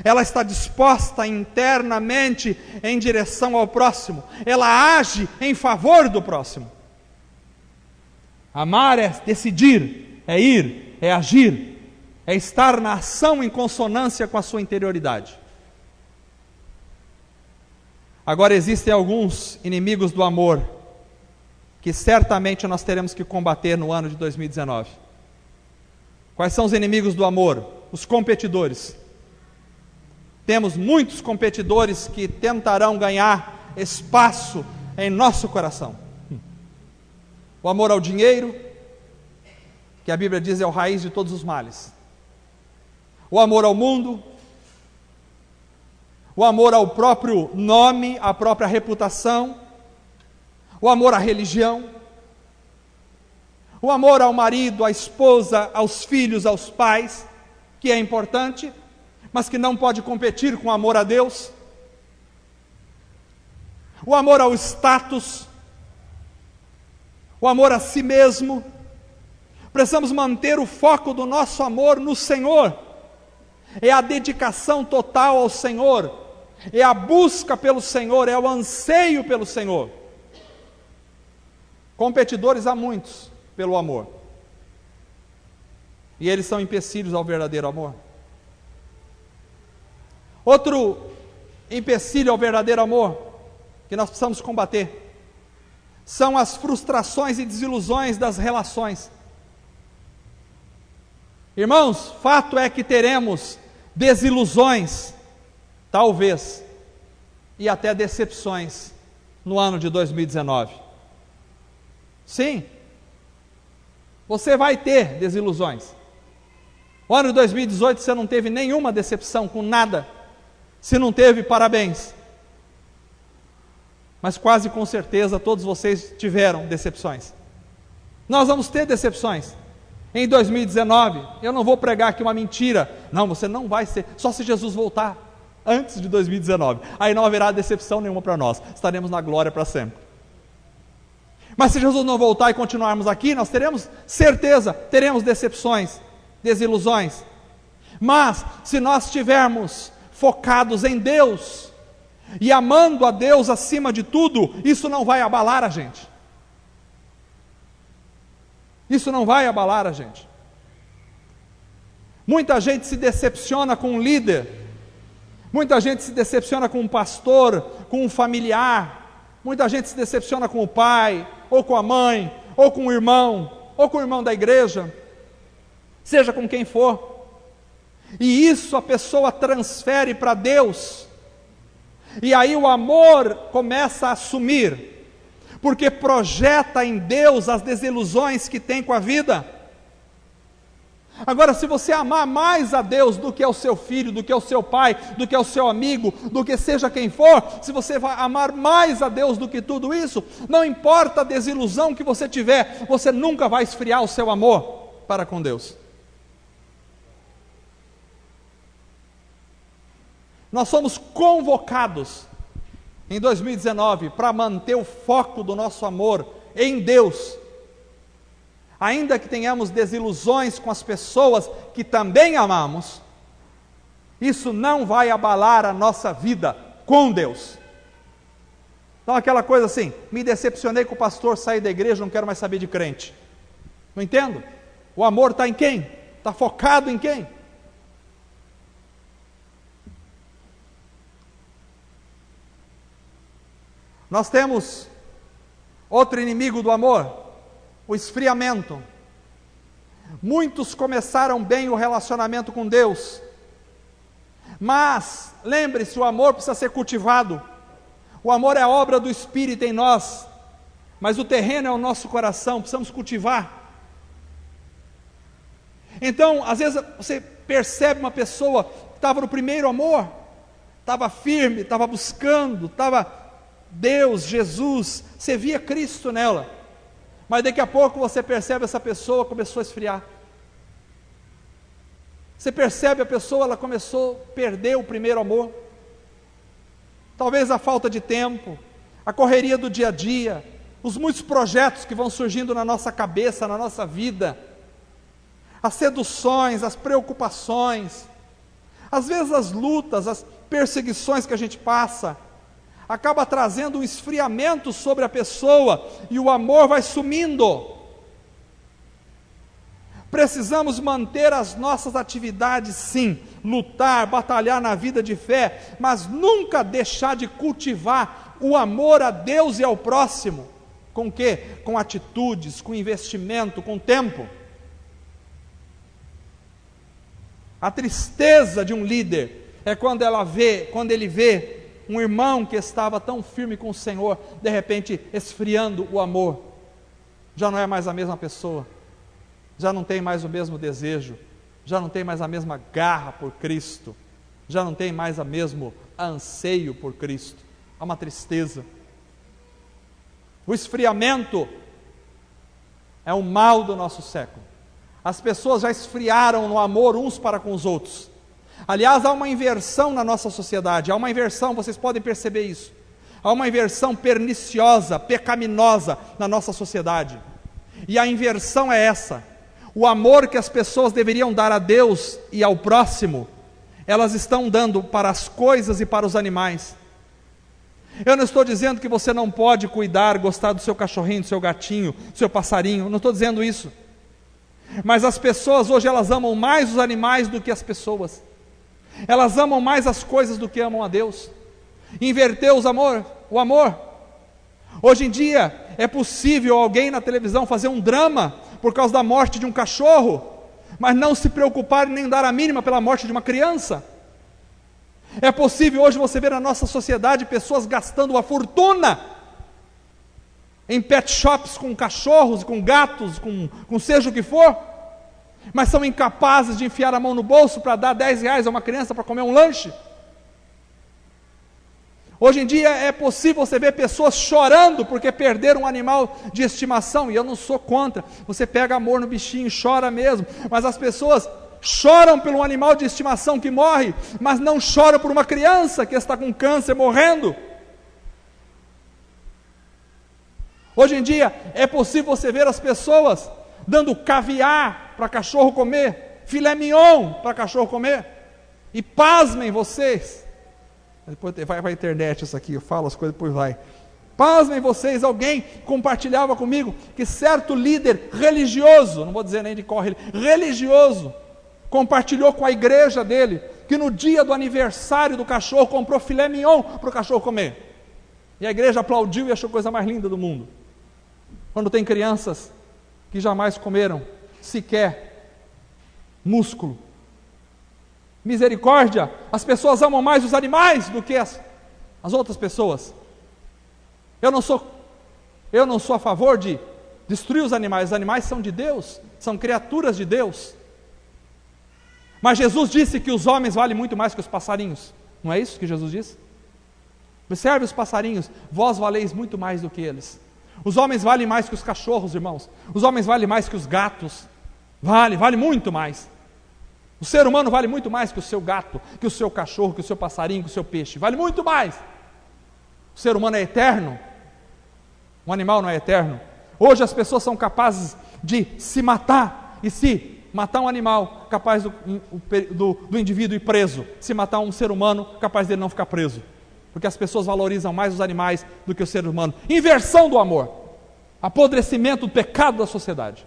Ela está disposta internamente em direção ao próximo. Ela age em favor do próximo. Amar é decidir, é ir, é agir, é estar na ação em consonância com a sua interioridade. Agora, existem alguns inimigos do amor que certamente nós teremos que combater no ano de 2019. Quais são os inimigos do amor? Os competidores. Temos muitos competidores que tentarão ganhar espaço em nosso coração. O amor ao dinheiro, que a Bíblia diz é o raiz de todos os males. O amor ao mundo, o amor ao próprio nome, à própria reputação, o amor à religião, o amor ao marido, à esposa, aos filhos, aos pais, que é importante, mas que não pode competir com o amor a Deus. O amor ao status, o amor a si mesmo. Precisamos manter o foco do nosso amor no Senhor. É a dedicação total ao Senhor, é a busca pelo Senhor, é o anseio pelo Senhor. Competidores há muitos pelo amor, e eles são empecilhos ao verdadeiro amor. Outro empecilho ao verdadeiro amor que nós precisamos combater são as frustrações e desilusões das relações. Irmãos, fato é que teremos desilusões, talvez, e até decepções no ano de 2019. Sim, você vai ter desilusões. O ano de 2018 você não teve nenhuma decepção com nada. Se não teve, parabéns. Mas quase com certeza todos vocês tiveram decepções. Nós vamos ter decepções. Em 2019, eu não vou pregar aqui uma mentira. Não, você não vai ser, só se Jesus voltar antes de 2019. Aí não haverá decepção nenhuma para nós. Estaremos na glória para sempre. Mas se Jesus não voltar e continuarmos aqui, nós teremos certeza, teremos decepções, desilusões. Mas se nós estivermos focados em Deus e amando a Deus acima de tudo, isso não vai abalar a gente. Isso não vai abalar a gente. Muita gente se decepciona com um líder, muita gente se decepciona com um pastor, com um familiar, muita gente se decepciona com o pai, ou com a mãe, ou com o irmão da igreja, seja com quem for. E isso a pessoa transfere para Deus, e aí o amor começa a sumir, porque projeta em Deus as desilusões que tem com a vida. Agora, se você amar mais a Deus do que ao seu filho, do que ao seu pai, do que ao seu amigo, do que seja quem for, se você vai amar mais a Deus do que tudo isso, não importa a desilusão que você tiver, você nunca vai esfriar o seu amor para com Deus. Nós somos convocados em 2019 para manter o foco do nosso amor em Deus. Ainda que tenhamos desilusões com as pessoas que também amamos, isso não vai abalar a nossa vida com Deus. Então aquela coisa assim, me decepcionei com o pastor, saí da igreja, não quero mais saber de crente. Não entendo? O amor está em quem? Está focado em quem? Nós temos outro inimigo do amor, o esfriamento. Muitos começaram bem o relacionamento com Deus, mas lembre-se, o amor precisa ser cultivado. O amor é obra do Espírito em nós, mas o terreno é o nosso coração, precisamos cultivar. Então, às vezes você percebe uma pessoa que estava no primeiro amor, estava firme, estava buscando, estava Deus, Jesus, você via Cristo nela, mas daqui a pouco você percebe essa pessoa começou a esfriar. Você percebe a pessoa, ela começou a perder o primeiro amor. Talvez a falta de tempo, a correria do dia a dia, os muitos projetos que vão surgindo na nossa cabeça, na nossa vida, as seduções, as preocupações, às vezes as lutas, as perseguições que a gente passa, acaba trazendo um esfriamento sobre a pessoa e o amor vai sumindo. Precisamos manter as nossas atividades, sim, lutar, batalhar na vida de fé, mas nunca deixar de cultivar o amor a Deus e ao próximo. Com o quê? Com atitudes, com investimento, com tempo. A tristeza de um líder é quando ele vê um irmão que estava tão firme com o Senhor, de repente esfriando o amor, já não é mais a mesma pessoa, já não tem mais o mesmo desejo, já não tem mais a mesma garra por Cristo, já não tem mais o mesmo anseio por Cristo. Há uma tristeza. O esfriamento é um mal do nosso século. As pessoas já esfriaram no amor uns para com os outros. Aliás, há uma inversão na nossa sociedade, há uma inversão, vocês podem perceber isso. Há uma inversão perniciosa, pecaminosa na nossa sociedade. E a inversão é essa: o amor que as pessoas deveriam dar a Deus e ao próximo, elas estão dando para as coisas e para os animais. Eu não estou dizendo que você não pode cuidar, gostar do seu cachorrinho, do seu gatinho, do seu passarinho, não estou dizendo isso. Mas as pessoas hoje, elas amam mais os animais do que as pessoas. Elas amam mais as coisas do que amam a Deus. Inverteu o amor. Hoje em dia é possível alguém na televisão fazer um drama por causa da morte de um cachorro, mas não se preocupar e nem dar a mínima pela morte de uma criança. É possível hoje você ver na nossa sociedade pessoas gastando uma fortuna em pet shops com cachorros, com gatos, com seja o que for, mas são incapazes de enfiar a mão no bolso para dar R$10 a uma criança para comer um lanche. Hoje em dia é possível você ver pessoas chorando porque perderam um animal de estimação, e eu não sou contra, você pega amor no bichinho, chora mesmo, mas as pessoas choram pelo animal de estimação que morre, mas não choram por uma criança que está com câncer morrendo. Hoje em dia é possível você ver as pessoas dando caviar para cachorro comer, filé mignon para cachorro comer, e pasmem vocês, depois vai para a internet isso aqui, eu falo as coisas, depois vai. Pasmem vocês, alguém compartilhava comigo que certo líder religioso, não vou dizer nem de qual religioso, compartilhou com a igreja dele, que no dia do aniversário do cachorro, comprou filé mignon para o cachorro comer, e a igreja aplaudiu e achou a coisa mais linda do mundo. Quando tem crianças que jamais comeram sequer músculo. Misericórdia, as pessoas amam mais os animais do que as outras pessoas. Eu não sou a favor de destruir os animais são de Deus, são criaturas de Deus. Mas Jesus disse que os homens valem muito mais que os passarinhos, não é isso que Jesus disse? Observe os passarinhos, vós valeis muito mais do que eles. Os homens valem mais que os cachorros, irmãos. Os homens valem mais que os gatos. Vale muito mais. O ser humano vale muito mais que o seu gato, que o seu cachorro, que o seu passarinho, que o seu peixe. Vale muito mais. O ser humano é eterno. O animal não é eterno. Hoje as pessoas são capazes de se matar. E se matar um animal, capaz do indivíduo ir preso. Se matar um ser humano, capaz dele não ficar preso. porque as pessoas valorizam mais os animais do que o ser humano. Inversão do amor, apodrecimento do pecado da sociedade.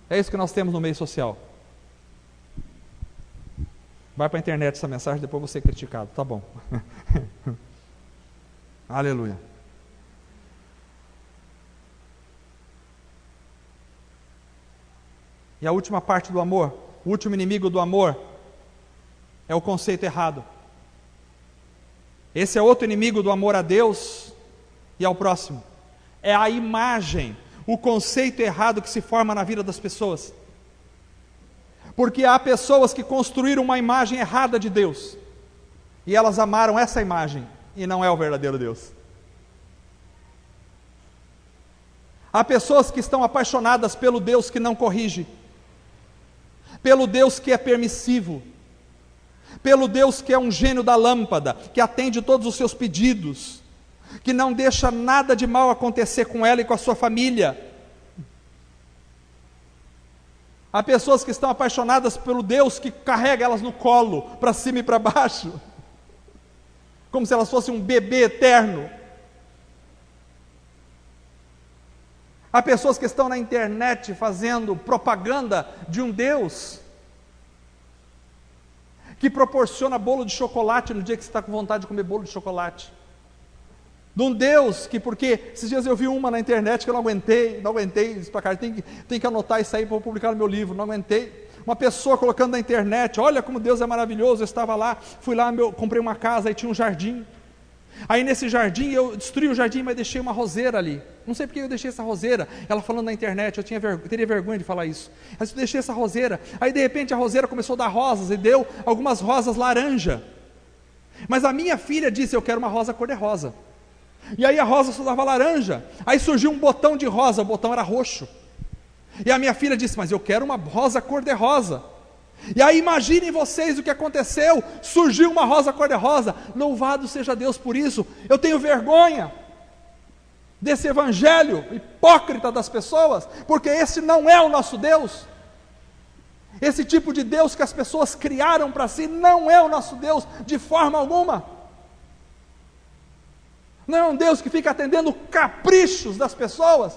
É isso que nós temos no meio social. Vai para a internet essa mensagem, depois você é criticado, tá bom. Aleluia. E a última parte do amor, o último inimigo do amor, é o conceito errado. Esse é outro inimigo do amor a Deus e ao próximo. É a imagem, o conceito errado que se forma na vida das pessoas. Porque há pessoas que construíram uma imagem errada de Deus, e elas amaram essa imagem, e não é o verdadeiro Deus. Há pessoas que estão apaixonadas pelo Deus que não corrige, pelo Deus que é permissivo, pelo Deus que é um gênio da lâmpada, que atende todos os seus pedidos, que não deixa nada de mal acontecer com ela e com a sua família. Há pessoas que estão apaixonadas pelo Deus que carrega elas no colo, para cima e para baixo, como se elas fossem um bebê eterno. Há pessoas que estão na internet fazendo propaganda de um Deus que proporciona bolo de chocolate no dia que você está com vontade de comer bolo de chocolate. De um Deus que, porque esses dias eu vi uma na internet que eu não aguentei, disse para cá, tem que anotar isso aí para eu publicar no meu livro, não aguentei. Uma pessoa colocando na internet, olha como Deus é maravilhoso, eu estava lá, fui lá, comprei uma casa, aí tinha um jardim. Aí nesse jardim, eu destruí o jardim, mas deixei uma roseira ali. Não sei porque eu deixei essa roseira. Ela falando na internet, eu teria vergonha de falar isso. Mas eu deixei essa roseira. Aí de repente a roseira começou a dar rosas, e deu algumas rosas laranja. Mas a minha filha disse, eu quero uma rosa cor-de-rosa. E aí a rosa só dava laranja. Aí surgiu um botão de rosa, o botão era roxo. E a minha filha disse, mas eu quero uma rosa cor-de-rosa. E aí imaginem vocês o que aconteceu, surgiu uma rosa cor-de-rosa, louvado seja Deus por isso. Eu tenho vergonha desse evangelho hipócrita das pessoas, porque esse não é o nosso Deus. Esse tipo de Deus que as pessoas criaram para si, não é o nosso Deus de forma alguma. Não é um Deus que fica atendendo caprichos das pessoas.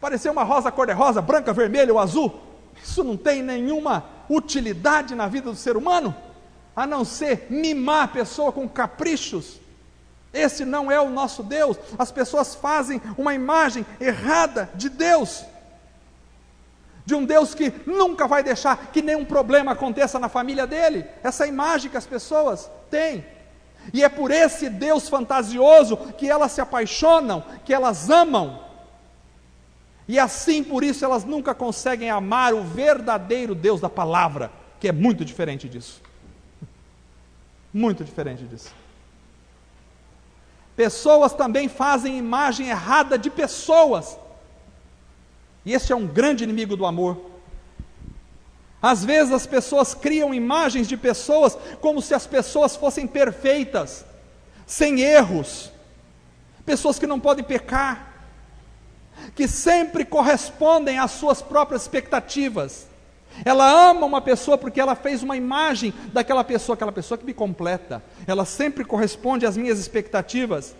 Parecer uma rosa cor-de-rosa, branca, vermelha ou azul, isso não tem nenhuma utilidade na vida do ser humano, a não ser mimar a pessoa com caprichos. Esse não é o nosso Deus. As pessoas fazem uma imagem errada de Deus, de um Deus que nunca vai deixar que nenhum problema aconteça na família dele. Essa imagem que as pessoas têm, e é por esse Deus fantasioso que elas se apaixonam, que elas amam. E assim, por isso, elas nunca conseguem amar o verdadeiro Deus da palavra, que é muito diferente disso. Muito diferente disso. Pessoas também fazem imagem errada de pessoas. E esse é um grande inimigo do amor. Às vezes as pessoas criam imagens de pessoas como se as pessoas fossem perfeitas, sem erros. Pessoas que não podem pecar, que sempre correspondem às suas próprias expectativas. Ela ama uma pessoa porque ela fez uma imagem daquela pessoa, aquela pessoa que me completa, ela sempre corresponde às minhas expectativas.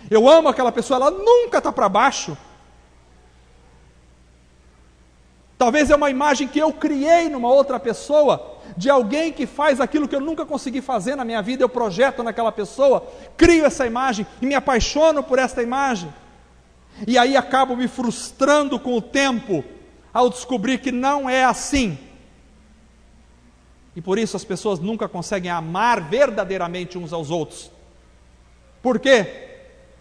Eu amo aquela pessoa, ela nunca está para baixo. Talvez é uma imagem que eu criei numa outra pessoa, de alguém que faz aquilo que eu nunca consegui fazer na minha vida, eu projeto naquela pessoa, crio essa imagem e me apaixono por esta imagem. E aí acabo me frustrando com o tempo, ao descobrir que não é assim. E por isso as pessoas nunca conseguem amar verdadeiramente uns aos outros. Por quê?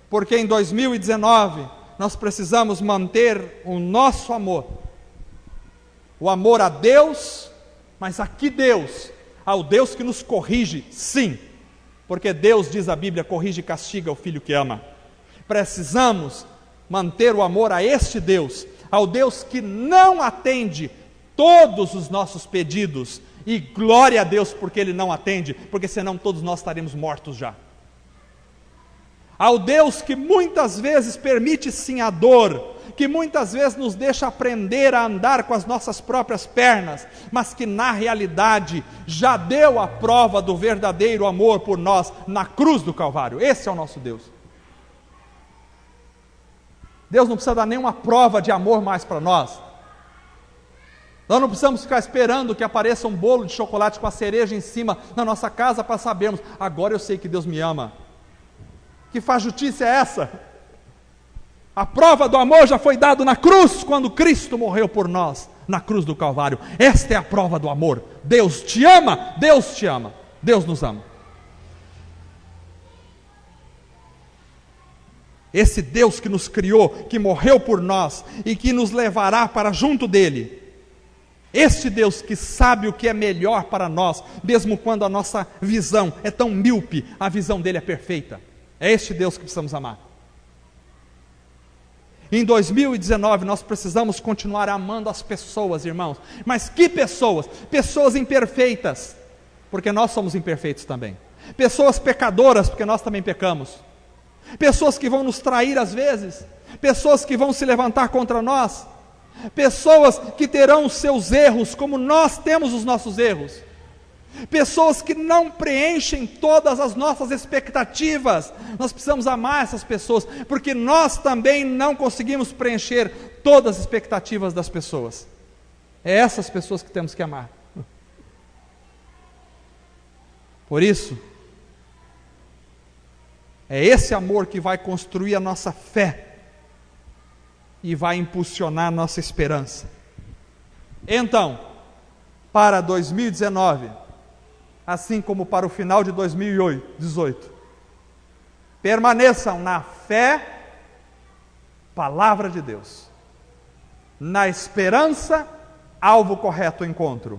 Porque em 2019 nós precisamos manter o nosso amor, o amor a Deus, mas a que Deus? Ao Deus que nos corrige, sim, porque Deus, diz a Bíblia, corrige e castiga o filho que ama. Precisamos manter o amor a este Deus, ao Deus que não atende todos os nossos pedidos, e glória a Deus porque Ele não atende, porque senão todos nós estaremos mortos já. Ao Deus que muitas vezes permite sim a dor, que muitas vezes nos deixa aprender a andar com as nossas próprias pernas, mas que na realidade já deu a prova do verdadeiro amor por nós na cruz do Calvário. Esse é o nosso Deus. Deus não precisa dar nenhuma prova de amor mais para nós. Nós não precisamos ficar esperando que apareça um bolo de chocolate com a cereja em cima na nossa casa para sabermos, agora eu sei que Deus me ama. Que fajutícia é essa? A prova do amor já foi dada na cruz, quando Cristo morreu por nós, na cruz do Calvário. Esta é a prova do amor. Deus te ama, Deus te ama, Deus nos ama. Esse Deus que nos criou, que morreu por nós e que nos levará para junto dele. Este Deus que sabe o que é melhor para nós, mesmo quando a nossa visão é tão míope, a visão dele é perfeita. É este Deus que precisamos amar. Em 2019 nós precisamos continuar amando as pessoas, irmãos. Mas que pessoas? Pessoas imperfeitas, porque nós somos imperfeitos também. Pessoas pecadoras, porque nós também pecamos. Pessoas que vão nos trair às vezes. Pessoas que vão se levantar contra nós. Pessoas que terão os seus erros, como nós temos os nossos erros. Pessoas que não preenchem todas as nossas expectativas. Nós precisamos amar essas pessoas, porque nós também não conseguimos preencher todas as expectativas das pessoas. É essas pessoas que temos que amar. Por isso, é esse amor que vai construir a nossa fé e vai impulsionar a nossa esperança. Então, para 2019, assim como para o final de 2018, permaneçam na fé, palavra de Deus, na esperança, alvo correto encontro,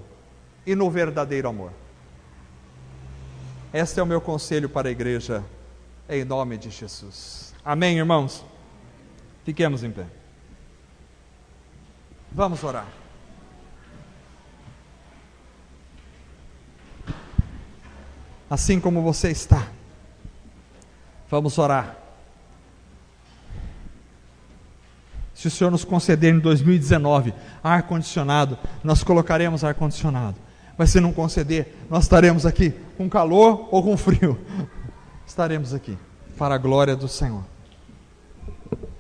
e no verdadeiro amor. Este é o meu conselho para a igreja, em nome de Jesus. Amém, irmãos? Fiquemos em pé. Vamos orar. Assim como você está, vamos orar. Se o Senhor nos conceder em 2019 ar-condicionado, nós colocaremos ar-condicionado. Mas se não conceder, nós estaremos aqui com calor ou com frio. Estaremos aqui para a glória do Senhor.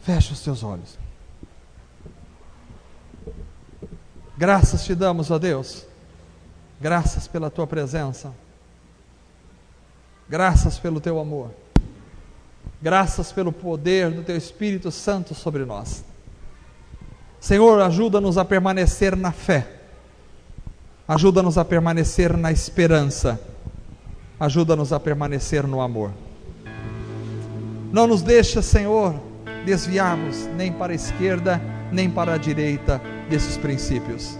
Feche os teus olhos. Graças te damos, ó Deus. Graças pela tua presença. Graças pelo teu amor. Graças pelo poder do teu Espírito Santo sobre nós. Senhor, ajuda-nos a permanecer na fé. Ajuda-nos a permanecer na esperança. Ajuda-nos a permanecer no amor. Não nos deixa, Senhor, desviarmos nem para a esquerda, nem para a direita desses princípios.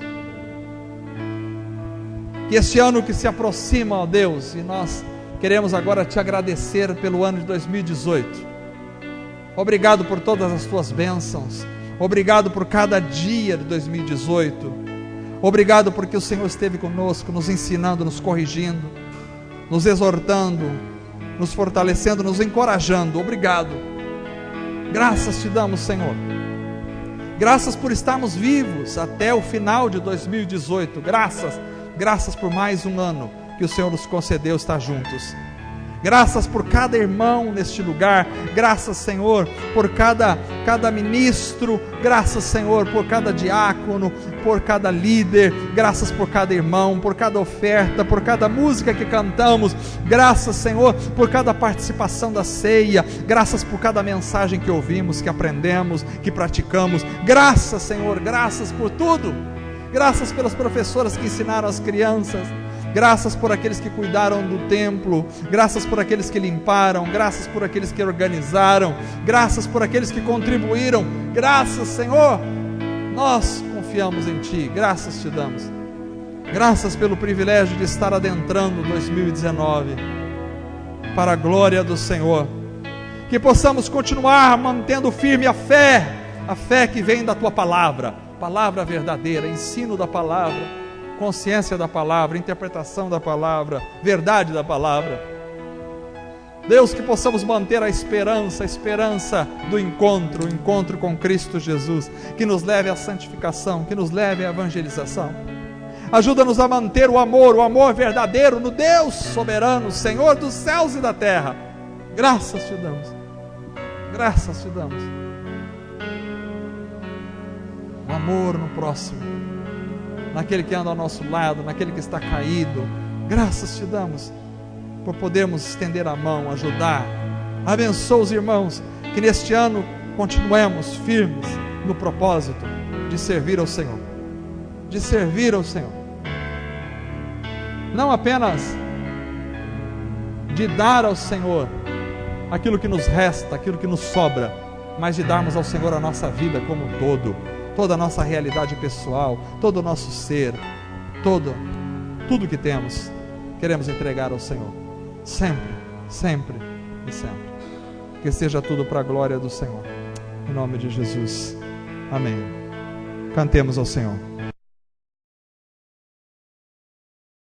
Que este ano que se aproxima, ó Deus, e nós queremos agora te agradecer pelo ano de 2018. Obrigado por todas as tuas bênçãos. Obrigado por cada dia de 2018. Obrigado porque o Senhor esteve conosco, nos ensinando, nos corrigindo, nos exortando, nos fortalecendo, nos encorajando. Obrigado. Graças te damos, Senhor. Graças por estarmos vivos até o final de 2018. Graças por mais um ano que o Senhor nos concedeu estar juntos. Graças por cada irmão neste lugar. Graças, Senhor, por cada ministro. Graças, Senhor, por cada diácono, por cada líder. Graças por cada irmão, por cada oferta, por cada música que cantamos. Graças, Senhor, por cada participação da ceia. Graças por cada mensagem que ouvimos, que aprendemos, que praticamos. Graças, Senhor, graças por tudo. Graças pelas professoras que ensinaram as crianças. Graças por aqueles que cuidaram do templo. Graças por aqueles que limparam. Graças por aqueles que organizaram. Graças por aqueles que contribuíram. Graças, Senhor. Nós confiamos em Ti. Graças te damos. Graças pelo privilégio de estar adentrando 2019 para a glória do Senhor. Que possamos continuar mantendo firme a fé que vem da Tua palavra, palavra verdadeira, ensino da palavra, consciência da palavra, interpretação da palavra, verdade da palavra. Deus, que possamos manter a esperança do encontro, o encontro com Cristo Jesus, que nos leve à santificação, que nos leve à evangelização. Ajuda-nos a manter o amor verdadeiro no Deus soberano, Senhor dos céus e da terra. Graças te damos, graças te damos. O amor no próximo, naquele que anda ao nosso lado, naquele que está caído. Graças te damos por podermos estender a mão, ajudar. Abençoa os irmãos, que neste ano continuemos firmes no propósito de servir ao Senhor, de servir ao Senhor, não apenas de dar ao Senhor aquilo que nos resta, aquilo que nos sobra, mas de darmos ao Senhor a nossa vida como um todo, toda a nossa realidade pessoal, todo o nosso ser, tudo que temos, queremos entregar ao Senhor, sempre, sempre e sempre. Que seja tudo para a glória do Senhor, em nome de Jesus, amém. Cantemos ao Senhor.